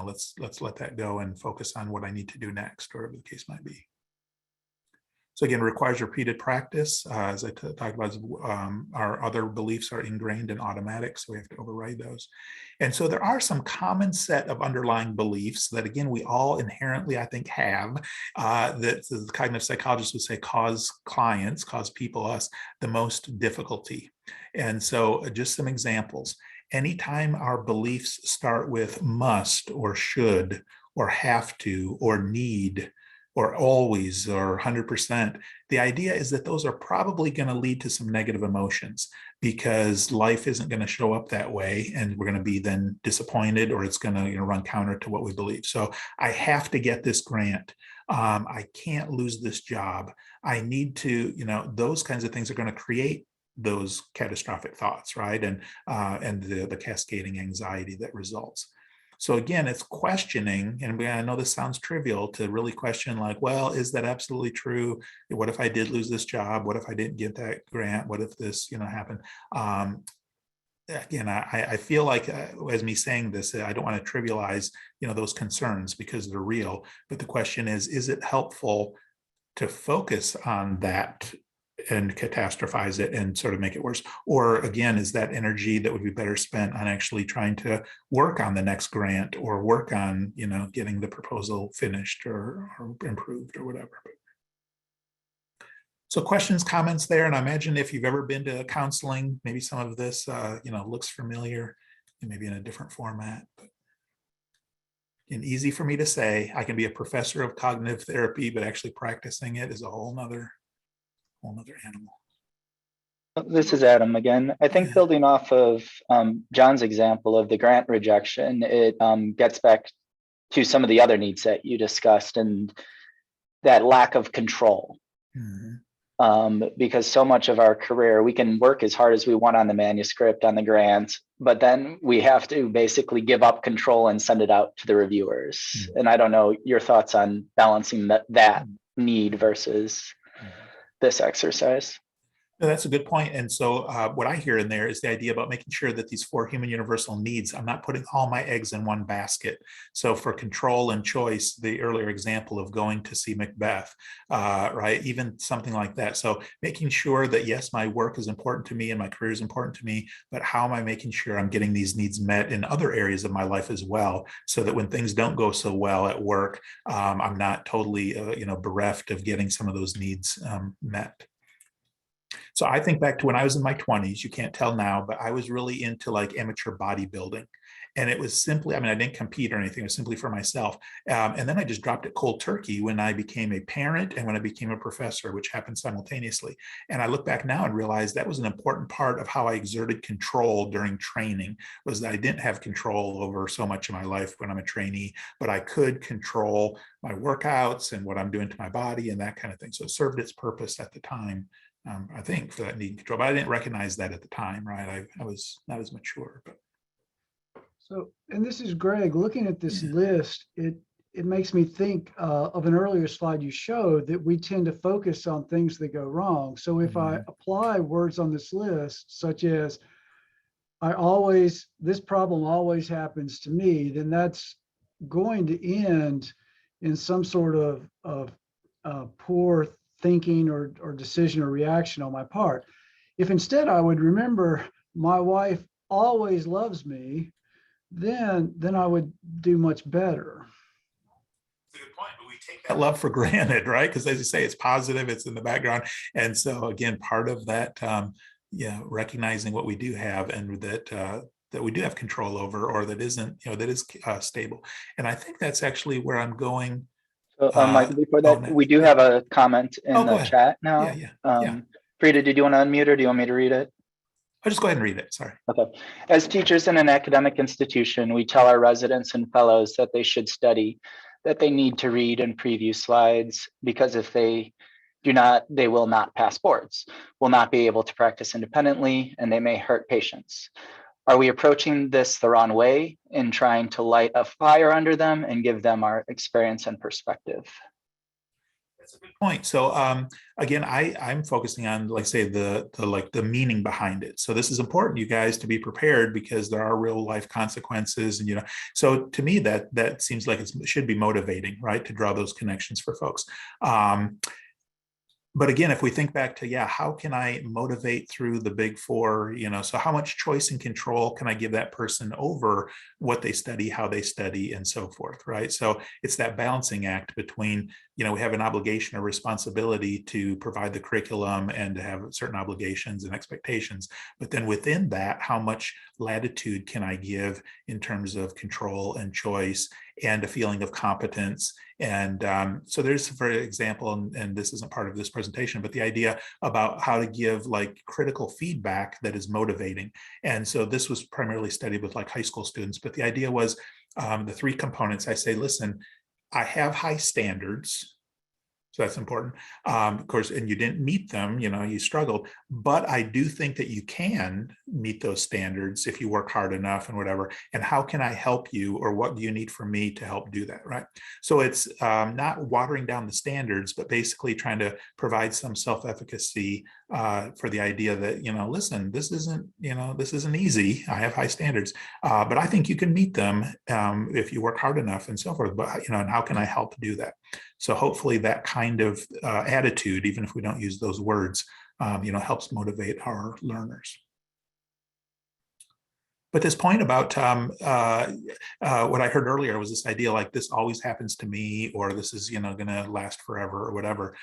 let's let that go and focus on what I need to do next, or whatever the case might be. So again, it requires repeated practice. As I talked about, our other beliefs are ingrained and automatic, so we have to override those. And so there are some common set of underlying beliefs that, again, we all inherently, I think, have, that the cognitive psychologists would say cause people, us, the most difficulty. And so just some examples. Anytime our beliefs start with must or should or have to or need or always or 100%, the idea is that those are probably going to lead to some negative emotions, because life isn't going to show up that way, and we're going to be then disappointed, or it's going to run counter to what we believe. So I have to get this grant. I can't lose this job. I need to, those kinds of things are going to create those catastrophic thoughts, right? And the cascading anxiety that results. So again, it's questioning, and I know this sounds trivial to really question, like, well, is that absolutely true? What if I did lose this job? What if I didn't get that grant? What if this, happened? Again, I feel like, as me saying this, I don't want to trivialize, those concerns, because they're real. But the question is it helpful to focus on that and catastrophize it and sort of make it worse? Or again, is that energy that would be better spent on actually trying to work on the next grant, or work on, getting the proposal finished or improved or whatever? So questions, comments there. And I imagine if you've ever been to counseling, maybe some of this, looks familiar, maybe in a different format. And easy for me to say, I can be a professor of cognitive therapy, but actually practicing it is a whole nother animal. This is Adam again. I think building off of John's example of the grant rejection, it gets back to some of the other needs that you discussed, and that lack of control. Mm-hmm. Because so much of our career, we can work as hard as we want on the manuscript, on the grants, but then we have to basically give up control and send it out to the reviewers. Mm-hmm. And I don't know your thoughts on balancing that need versus this exercise. No, that's a good point. And so what I hear in there is the idea about making sure that these 4 human universal needs, I'm not putting all my eggs in one basket. So for control and choice, the earlier example of going to see Macbeth, right? Even something like that. So making sure that, yes, my work is important to me and my career is important to me, but how am I making sure I'm getting these needs met in other areas of my life as well, so that when things don't go so well at work, I'm not totally, bereft of getting some of those needs met. So I think back to when I was in my 20s, you can't tell now, but I was really into like amateur bodybuilding. And it was simply, I didn't compete or anything, it was simply for myself. And then I just dropped it cold turkey when I became a parent and when I became a professor, which happened simultaneously. And I look back now and realize that was an important part of how I exerted control during training, was that I didn't have control over so much of my life when I'm a trainee, but I could control my workouts and what I'm doing to my body and that kind of thing. So it served its purpose at the time. I think, for that need control, but I didn't recognize that at the time, right? I was not as mature, but So, and this is Greg, looking at this list, it makes me think of an earlier slide you showed that we tend to focus on things that go wrong. So if I apply words on this list, such as this problem always happens to me, then that's going to end in some sort of poor thinking or decision or reaction on my part. If instead I would remember my wife always loves me, then I would do much better. That's a good point, but we take that love for granted, right? Because as you say, it's positive, it's in the background. And so again, part of that, recognizing what we do have and that we do have control over, or that isn't, that is stable. And I think that's actually where I'm going. So, Mike, before that, we do have a comment in the chat now. Yeah. Frida, did you want to unmute, or do you want me to read it? I'll just go ahead and read it. Sorry. Okay. As teachers in an academic institution, we tell our residents and fellows that they should study, that they need to read and preview slides, because if they do not, they will not pass boards, will not be able to practice independently, and they may hurt patients. Are we approaching this the wrong way in trying to light a fire under them and give them our experience and perspective? That's a good point. So again, I'm focusing on, like, say, the meaning behind it. So this is important, you guys, to be prepared, because there are real life consequences, and so to me that seems like it should be motivating, right, to draw those connections for folks. But again, if we think back to, how can I motivate through the big four, so how much choice and control can I give that person over what they study, how they study, and so forth, right? So it's that balancing act between, we have an obligation or responsibility to provide the curriculum and to have certain obligations and expectations. But then within that, how much latitude can I give in terms of control and choice and a feeling of competence? And so there's, for example, and this isn't part of this presentation, but the idea about how to give like critical feedback that is motivating. And so this was primarily studied with like high school students, but the idea was the three components. I say, listen, I have high standards. So that's important, of course, and you didn't meet them, you struggled, but I do think that you can meet those standards if you work hard enough and whatever. And how can I help you, or what do you need from me to help do that, right? So it's not watering down the standards, but basically trying to provide some self-efficacy for the idea that, listen, this isn't easy. I have high standards, but I think you can meet them if you work hard enough, and so forth. But, and how can I help do that? So hopefully that kind of attitude, even if we don't use those words, helps motivate our learners. But this point about what I heard earlier was this idea like this always happens to me, or this is, going to last forever, or whatever,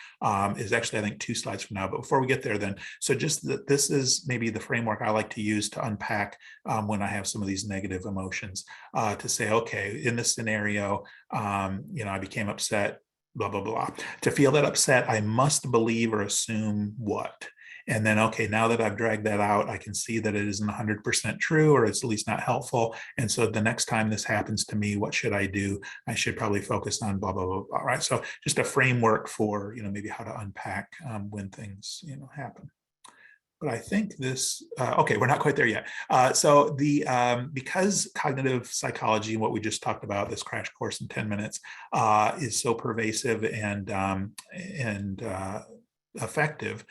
is actually, I think, 2 slides from now. But before we get there then, so just this is maybe the framework I like to use to unpack when I have some of these negative emotions, to say, okay, in this scenario, I became upset, blah, blah, blah. To feel that upset, I must believe or assume what? And then, okay, now that I've dragged that out, I can see that it isn't 100% true, or it's at least not helpful. And so the next time this happens to me, what should I do? I should probably focus on blah, blah, blah, blah, right? So just a framework for, maybe how to unpack when things, happen. But I think this, okay, we're not quite there yet. So because cognitive psychology and what we just talked about, this crash course in 10 minutes, is so pervasive and effective,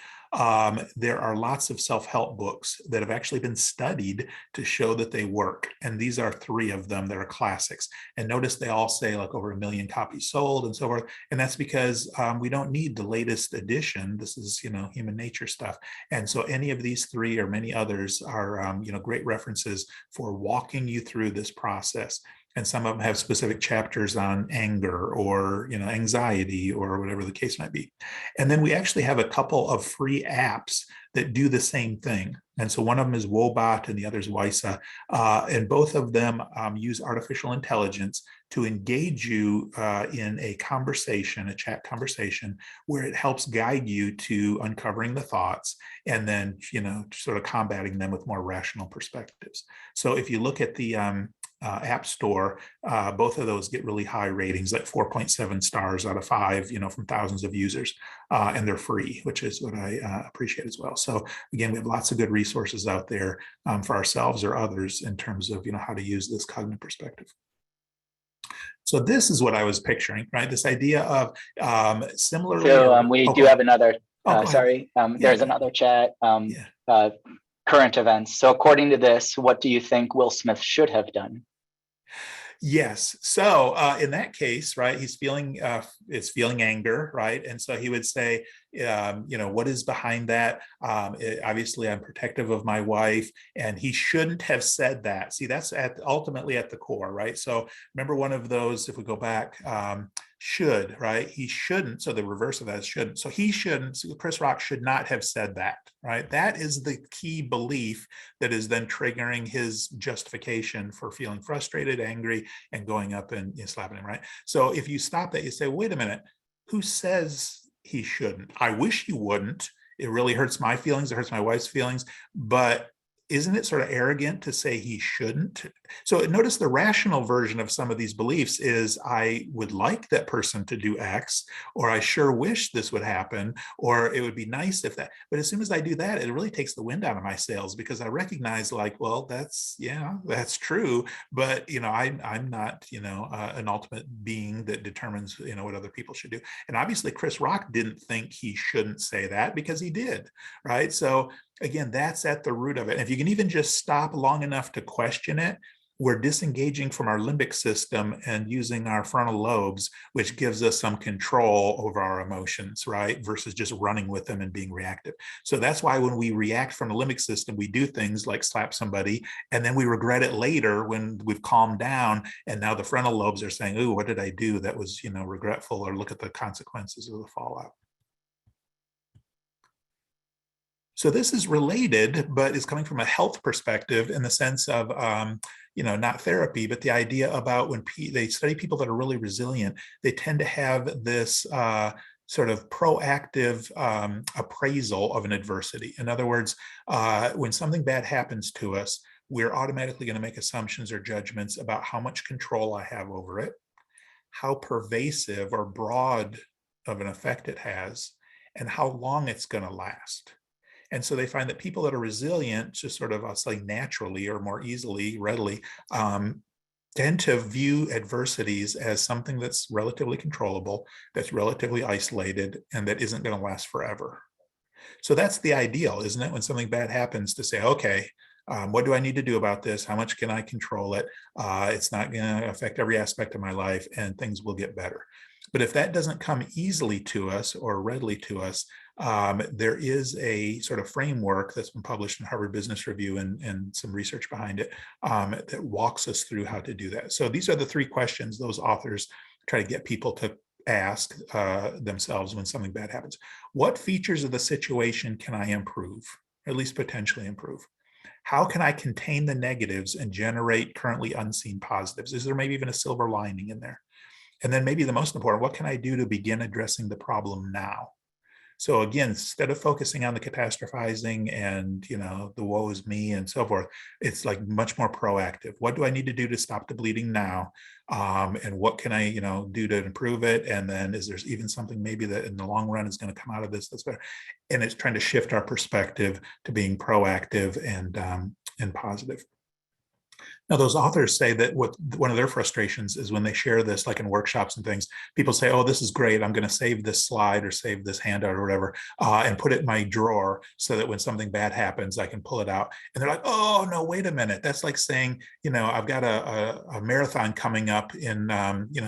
there are lots of self-help books that have actually been studied to show that they work. And these are 3 of them that are classics. And notice they all say like over 1 million copies sold and so forth. And that's because we don't need the latest edition. This is, human nature stuff. And so any of these 3 or many others are, great references for walking you through this process. And some of them have specific chapters on anger or, anxiety or whatever the case might be. And then we actually have a couple of free apps that do the same thing. And so one of them is Wobot and the other is Wysa. And both of them use artificial intelligence to engage you in a conversation, a chat conversation, where it helps guide you to uncovering the thoughts and then, sort of combating them with more rational perspectives. So if you look at the App Store, both of those get really high ratings, like 4.7 stars out of 5, from thousands of users, and they're free, which is what I appreciate as well. So again, we have lots of good resources out there for ourselves or others in terms of how to use this cognitive perspective. So this is what I was picturing, right? This idea of similarly. So we do have another. Sorry, there's another chat. Current events. So according to this, what do you think Will Smith should have done? Yes. So in that case, right, he's feeling anger, right? And so he would say, what is behind that? Obviously, I'm protective of my wife, and he shouldn't have said that. See, that's ultimately at the core, right? So remember one of those, if we go back, should, right? He shouldn't. So the reverse of that is shouldn't. So he shouldn't. So Chris Rock should not have said that, right? That is the key belief that is then triggering his justification for feeling frustrated, angry, and going up and slapping him, right? So if you stop that, you say, wait a minute, who says he shouldn't? I wish he wouldn't. It really hurts my feelings. It hurts my wife's feelings. But isn't it sort of arrogant to say he shouldn't? So notice the rational version of some of these beliefs is I would like that person to do X, or I sure wish this would happen, or it would be nice if that. But as soon as I do that, it really takes the wind out of my sails, because I recognize that's true. But I'm not an ultimate being that determines what other people should do. And obviously Chris Rock didn't think he shouldn't say that, because he did, right? So again, that's at the root of it. And if you can even just stop long enough to question it, we're disengaging from our limbic system and using our frontal lobes, which gives us some control over our emotions, right? Versus just running with them and being reactive. So that's why when we react from the limbic system, we do things like slap somebody, and then we regret it later when we've calmed down. And now the frontal lobes are saying, "Ooh, what did I do that was, regretful?" Or look at the consequences of the fallout. So this is related, but is coming from a health perspective in the sense of, not therapy, but the idea about when they study people that are really resilient, they tend to have this sort of proactive appraisal of an adversity. In other words, when something bad happens to us, we're automatically going to make assumptions or judgments about how much control I have over it, how pervasive or broad of an effect it has, and how long it's going to last. And so they find that people that are resilient, just sort of, I'll say naturally or more easily, readily, tend to view adversities as something that's relatively controllable, that's relatively isolated, and that isn't going to last forever. So that's the ideal, isn't it? When something bad happens, to say, okay, what do I need to do about this? How much can I control it? It's not going to affect every aspect of my life, and things will get better. But if that doesn't come easily to us or readily to us, there is a sort of framework that's been published in Harvard Business Review and some research behind it that walks us through how to do that. So these are the 3 questions those authors try to get people to ask themselves when something bad happens. What features of the situation can I improve, or at least potentially improve? How can I contain the negatives and generate currently unseen positives? Is there maybe even a silver lining in there? And then maybe the most important, what can I do to begin addressing the problem now? So again, instead of focusing on the catastrophizing and, the woe is me and so forth, it's like much more proactive. What do I need to do to stop the bleeding now? And what can I, do to improve it? And then is there even something maybe that in the long run is going to come out of this that's better? And it's trying to shift our perspective to being proactive and positive. Now, those authors say that one of their frustrations is when they share this, like in workshops and things, people say, oh, this is great. I'm going to save this slide or save this handout or whatever, and put it in my drawer so that when something bad happens, I can pull it out. And they're like, oh, no, wait a minute. That's like saying, I've got a marathon coming up in,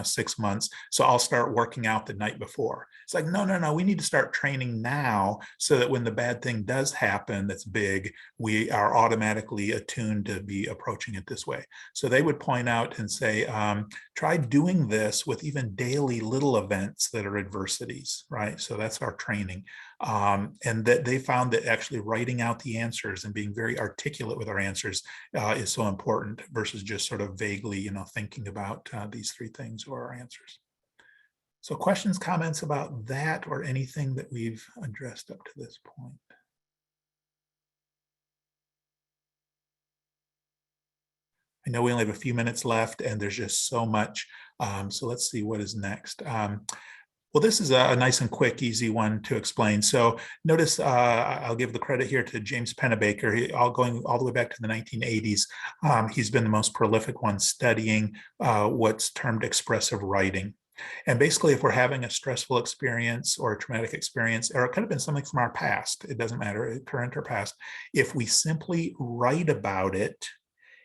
6 months. So I'll start working out the night before. It's like, no. We need to start training now so that when the bad thing does happen that's big, we are automatically attuned to be approaching it this way. So they would point out and say, try doing this with even daily little events that are adversities, right? So that's our training. And that they found that actually writing out the answers and being very articulate with our answers is so important versus just sort of vaguely, thinking about these 3 things or our answers. So questions, comments about that or anything that we've addressed up to this point? I know we only have a few minutes left and there's just so much. So let's see what is next. Well, this is a nice and quick, easy one to explain. So notice I'll give the credit here to James Pennebaker, going all the way back to the 1980s. He's been the most prolific one studying what's termed expressive writing. And basically, if we're having a stressful experience or a traumatic experience, or it could have been something from our past, it doesn't matter, current or past, if we simply write about it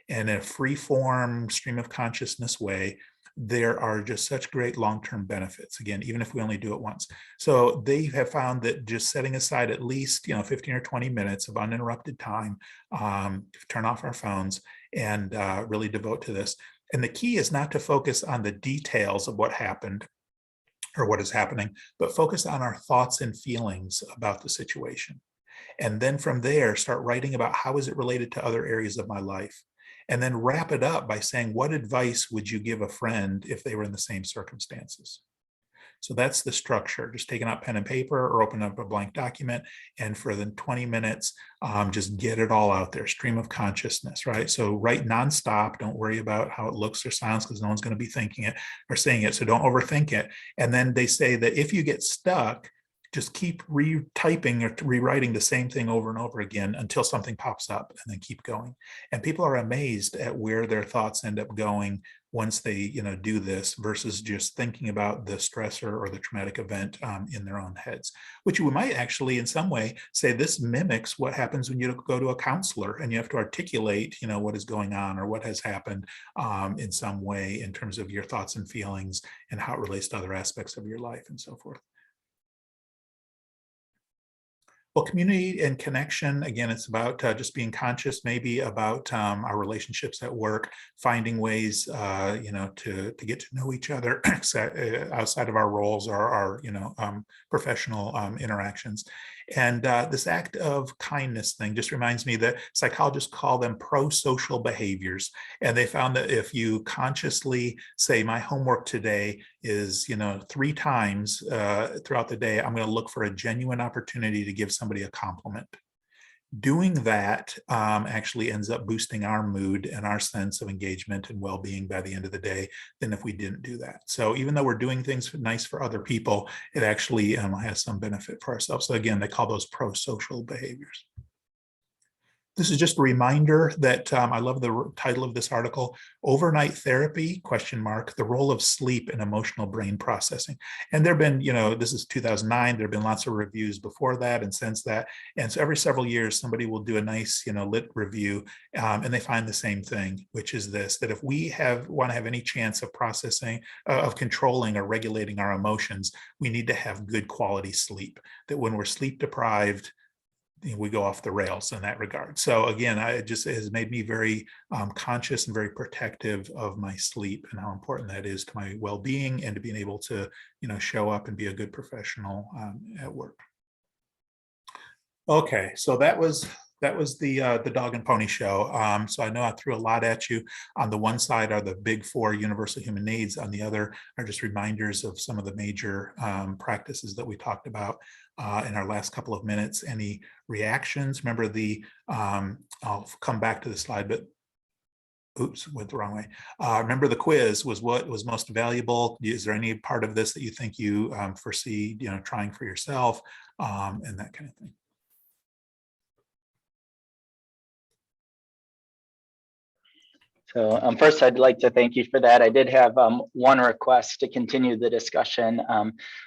in a free form stream of consciousness way, there are just such great long-term benefits, again, even if we only do it once. So they have found that just setting aside at least 15 or 20 minutes of uninterrupted time, turn off our phones and really devote to this. And the key is not to focus on the details of what happened or what is happening, but focus on our thoughts and feelings about the situation. And then from there, start writing about how is it related to other areas of my life. And then wrap it up by saying, what advice would you give a friend if they were in the same circumstances? So that's the structure, just taking out pen and paper or open up a blank document. And for the 20 minutes, just get it all out there, stream of consciousness, right? So write nonstop. Don't worry about how it looks or sounds because no one's going to be thinking it or saying it. So don't overthink it. And then they say that if you get stuck, just keep retyping or rewriting the same thing over and over again until something pops up, and then keep going. And people are amazed at where their thoughts end up going once they do this versus just thinking about the stressor or the traumatic event in their own heads, which we might actually in some way say this mimics what happens when you go to a counselor and you have to articulate what is going on or what has happened in some way in terms of your thoughts and feelings and how it relates to other aspects of your life and so forth. Well, community and connection, again, it's about just being conscious, maybe about our relationships at work, finding ways, to get to know each other outside of our roles or our, professional interactions. And this act of kindness thing just reminds me that psychologists call them pro-social behaviors. And they found that if you consciously say, my homework today is, 3 times throughout the day, I'm going to look for a genuine opportunity to give somebody a compliment. Doing that actually ends up boosting our mood and our sense of engagement and well-being by the end of the day than if we didn't do that. So even though we're doing things nice for other people, it actually has some benefit for ourselves. So again, they call those pro-social behaviors. This is just a reminder that I love the title of this article, Overnight Therapy, ? The Role of Sleep in Emotional Brain Processing. And there have been, this is 2009, there have been lots of reviews before that and since that. And so every several years, somebody will do a nice, lit review and they find the same thing, which is this, that if we want to have any chance of processing, of controlling or regulating our emotions, we need to have good quality sleep. That when we're sleep deprived, we go off the rails in that regard. So again, it has made me very conscious and very protective of my sleep and how important that is to my well-being and to being able to, show up and be a good professional at work. Okay, so that was the dog and pony show. So I know I threw a lot at you. On the one side are the big 4 universal human needs. On the other are just reminders of some of the major practices that we talked about in our last couple of minutes. Any reactions? Remember I'll come back to the slide, but oops, went the wrong way. Remember the quiz was what was most valuable. Is there any part of this that you think you foresee, trying for yourself and that kind of thing? So first, I'd like to thank you for that. I did have one request to continue the discussion.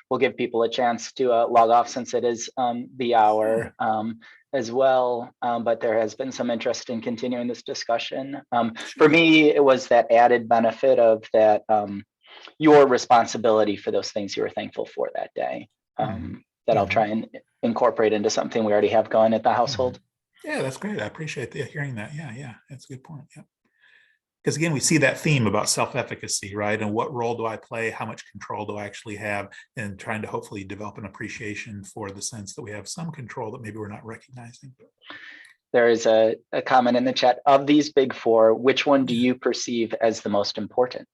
We'll give people a chance to log off since it is the hour as well, but there has been some interest in continuing this discussion. For me, it was that added benefit of that your responsibility for those things you were thankful for that day that I'll try and incorporate into something we already have going at the household. Yeah, that's great. I appreciate hearing that. Yeah, that's a good point. Yeah. Because again, we see that theme about self-efficacy, right? And what role do I play? How much control do I actually have? And trying to hopefully develop an appreciation for the sense that we have some control that maybe we're not recognizing. There is a comment in the chat. Of these big 4, which one do you perceive as the most important?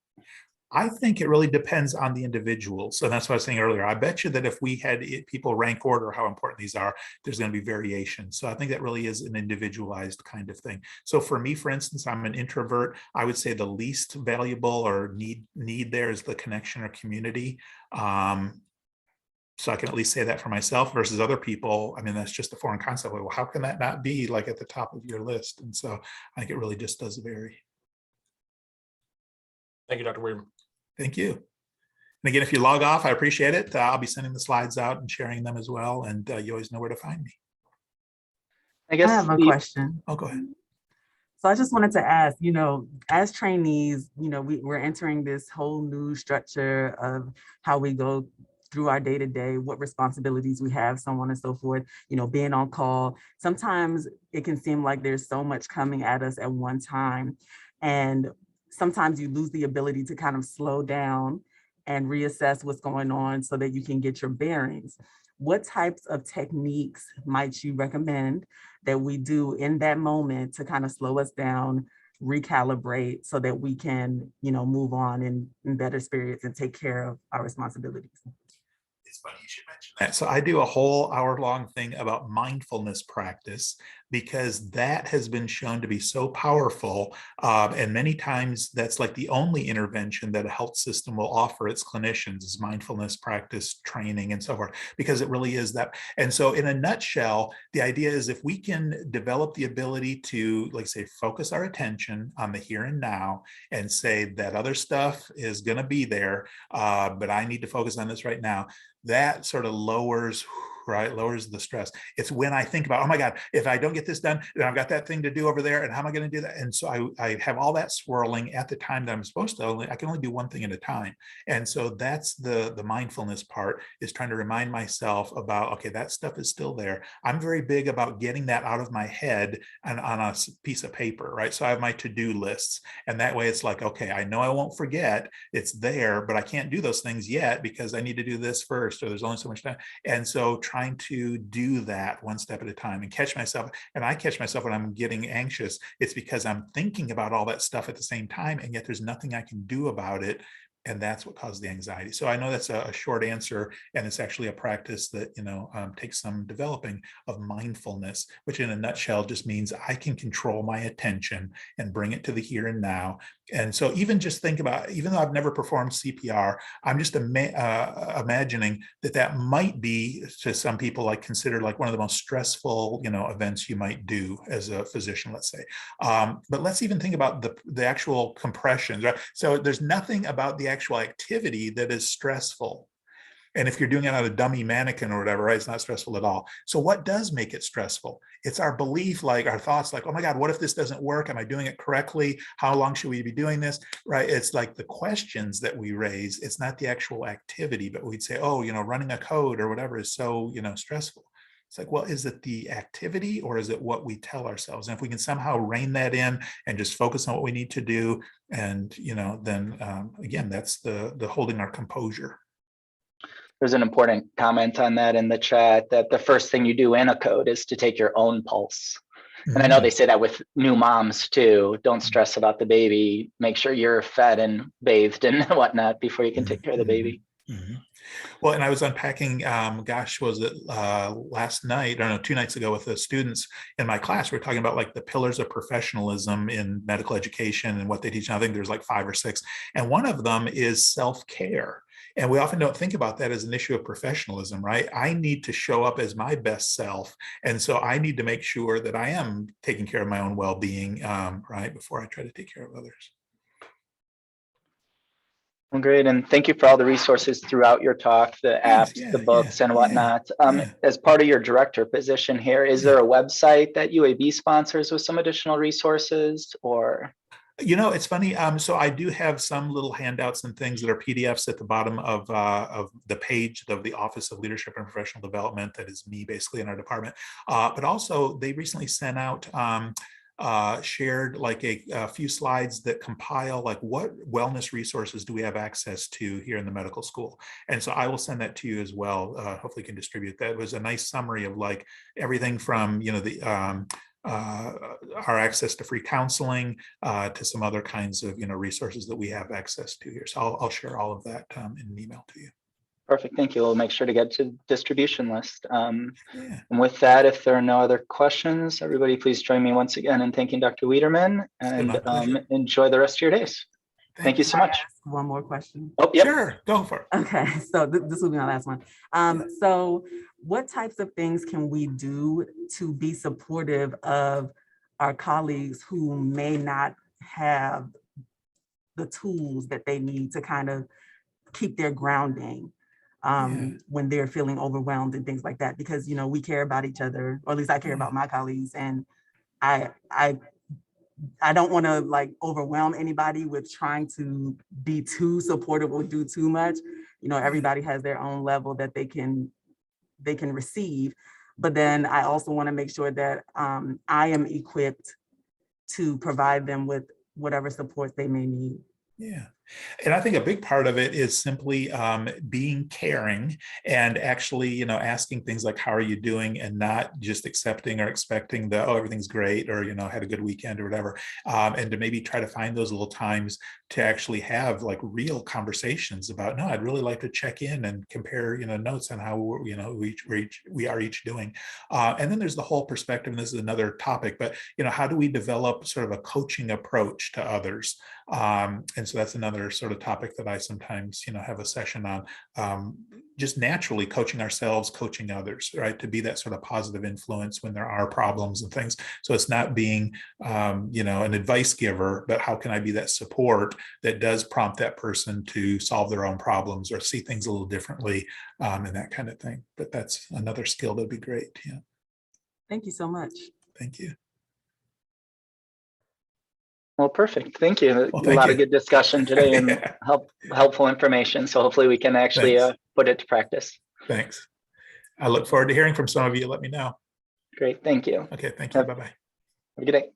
I think it really depends on the individual. So that's what I was saying earlier. I bet you that if we had people rank order how important these are, there's going to be variation. So I think that really is an individualized kind of thing. So for me, for instance, I'm an introvert. I would say the least valuable or need there is the connection or community. So I can at least say that for myself versus other people. I mean, that's just a foreign concept. Well, how can that not be like at the top of your list? And so I think it really just does vary. Thank you, Dr. Weiderman. Thank you. And again, if you log off, I appreciate it. I'll be sending the slides out and sharing them as well. And you always know where to find me. I guess I have a question. Oh, go ahead. So I just wanted to ask, as trainees, we're entering this whole new structure of how we go through our day-to-day, what responsibilities we have, so on and so forth, being on call. Sometimes it can seem like there's so much coming at us at one time. And sometimes you lose the ability to kind of slow down and reassess what's going on so that you can get your bearings. What types of techniques might you recommend that we do in that moment to kind of slow us down, recalibrate so that we can, move on in better spirits and take care of our responsibilities? It's funny you should mention that. So I do a whole hour-long thing about mindfulness practice because that has been shown to be so powerful. And many times that's like the only intervention that a health system will offer its clinicians is mindfulness practice training and so forth, because it really is that. And so in a nutshell, the idea is if we can develop the ability to, like say, focus our attention on the here and now and say that other stuff is going to be there, but I need to focus on this right now, that sort of lowers the stress. It's when I think about, oh my God, if I don't get this done, then I've got that thing to do over there, and how am I going to do that? And so I have all that swirling at the time that I'm supposed to. I can only do one thing at a time. And so that's the mindfulness part, is trying to remind myself about, okay, that stuff is still there. I'm very big about getting that out of my head and on a piece of paper, right? So I have my to-do lists, and that way it's like, okay, I know I won't forget, it's there, but I can't do those things yet because I need to do this first, or there's only so much time. And so trying to do that one step at a time and catch myself. And I catch myself when I'm getting anxious. It's because I'm thinking about all that stuff at the same time, and yet there's nothing I can do about it. And that's what caused the anxiety. So I know that's a short answer, and it's actually a practice that takes some developing of mindfulness, which in a nutshell just means I can control my attention and bring it to the here and now. And so even just think about, even though I've never performed CPR, I'm just imagining that might be, to some people, like considered like one of the most stressful events you might do as a physician, let's say. But let's even think about the actual compressions, right? So there's nothing about the actual activity that is stressful. And if you're doing it on a dummy mannequin or whatever, right, it's not stressful at all. So what does make it stressful? It's our belief, like our thoughts, like, oh my God, what if this doesn't work? Am I doing it correctly? How long should we be doing this? Right? It's like the questions that we raise. It's not the actual activity, but we'd say, oh, running a code or whatever is so, stressful. It's like, well, is it the activity or is it what we tell ourselves? And if we can somehow rein that in and just focus on what we need to do, and, then again, that's the holding our composure. There's an important comment on that in the chat, that the first thing you do in a code is to take your own pulse. And I know they say that with new moms too. Don't stress about the baby. Make sure you're fed and bathed and whatnot before you can take care of the baby. Well, and I was unpacking, was it last night, I don't know, 2 nights ago with the students in my class. We're talking about like the pillars of professionalism in medical education and what they teach. And I think there's like 5 or 6. And one of them is self-care. And we often don't think about that as an issue of professionalism, right? I need to show up as my best self. And so I need to make sure that I am taking care of my own well-being, right, before I try to take care of others. Well, great. And thank you for all the resources throughout your talk, the apps, the books and whatnot. As part of your director position here, is there a website that UAB sponsors with some additional resources, or? It's funny. So I do have some little handouts and things that are PDFs at the bottom of the page of the Office of Leadership and Professional Development. That is me, basically, in our department. But also, they recently sent out, shared like a few slides that compile like what wellness resources do we have access to here in the medical school. And so I will send that to you as well. Hopefully, can distribute that. It was a nice summary of like everything from our access to free counseling, to some other kinds of resources that we have access to here. So I'll share all of that in an email to you. Perfect. Thank you. We'll make sure to get to the distribution list. Yeah. And with that, if there are no other questions, everybody please join me once again in thanking Dr. Weiderman, been my and pleasure. enjoy the rest of your days. Thank you so much. One more question. Oh, yep. Sure, go for it. Okay, so this will be my last one. So what types of things can we do to be supportive of our colleagues who may not have the tools that they need to kind of keep their grounding when they're feeling overwhelmed and things like that? Because, we care about each other, or at least I care about my colleagues, and I don't want to overwhelm anybody with trying to be too supportive or do too much. Everybody has their own level that they can receive. But then I also want to make sure that I am equipped to provide them with whatever support they may need. Yeah. And I think a big part of it is simply being caring and actually, asking things like, how are you doing? And not just accepting or expecting the, oh, everything's great, or, had a good weekend or whatever. And to maybe try to find those little times to actually have real conversations about, no, I'd really like to check in and compare, notes on how, we are each doing. And then there's the whole perspective, and this is another topic, but, how do we develop sort of a coaching approach to others? And so that's another sort of topic that I sometimes, have a session on, just naturally coaching ourselves, coaching others, right? To be that sort of positive influence when there are problems and things. So it's not being, an advice giver, but how can I be that support that does prompt that person to solve their own problems or see things a little differently, and that kind of thing. But that's another skill that'd be great. Yeah. Thank you so much. Thank you. Well, perfect. Thank you. Well, A lot of good discussion today and Yeah. helpful information. So hopefully we can actually put it to practice. Thanks. I look forward to hearing from some of you. Let me know. Great. Thank you. Okay. Thank you. Bye-bye. Have a good day.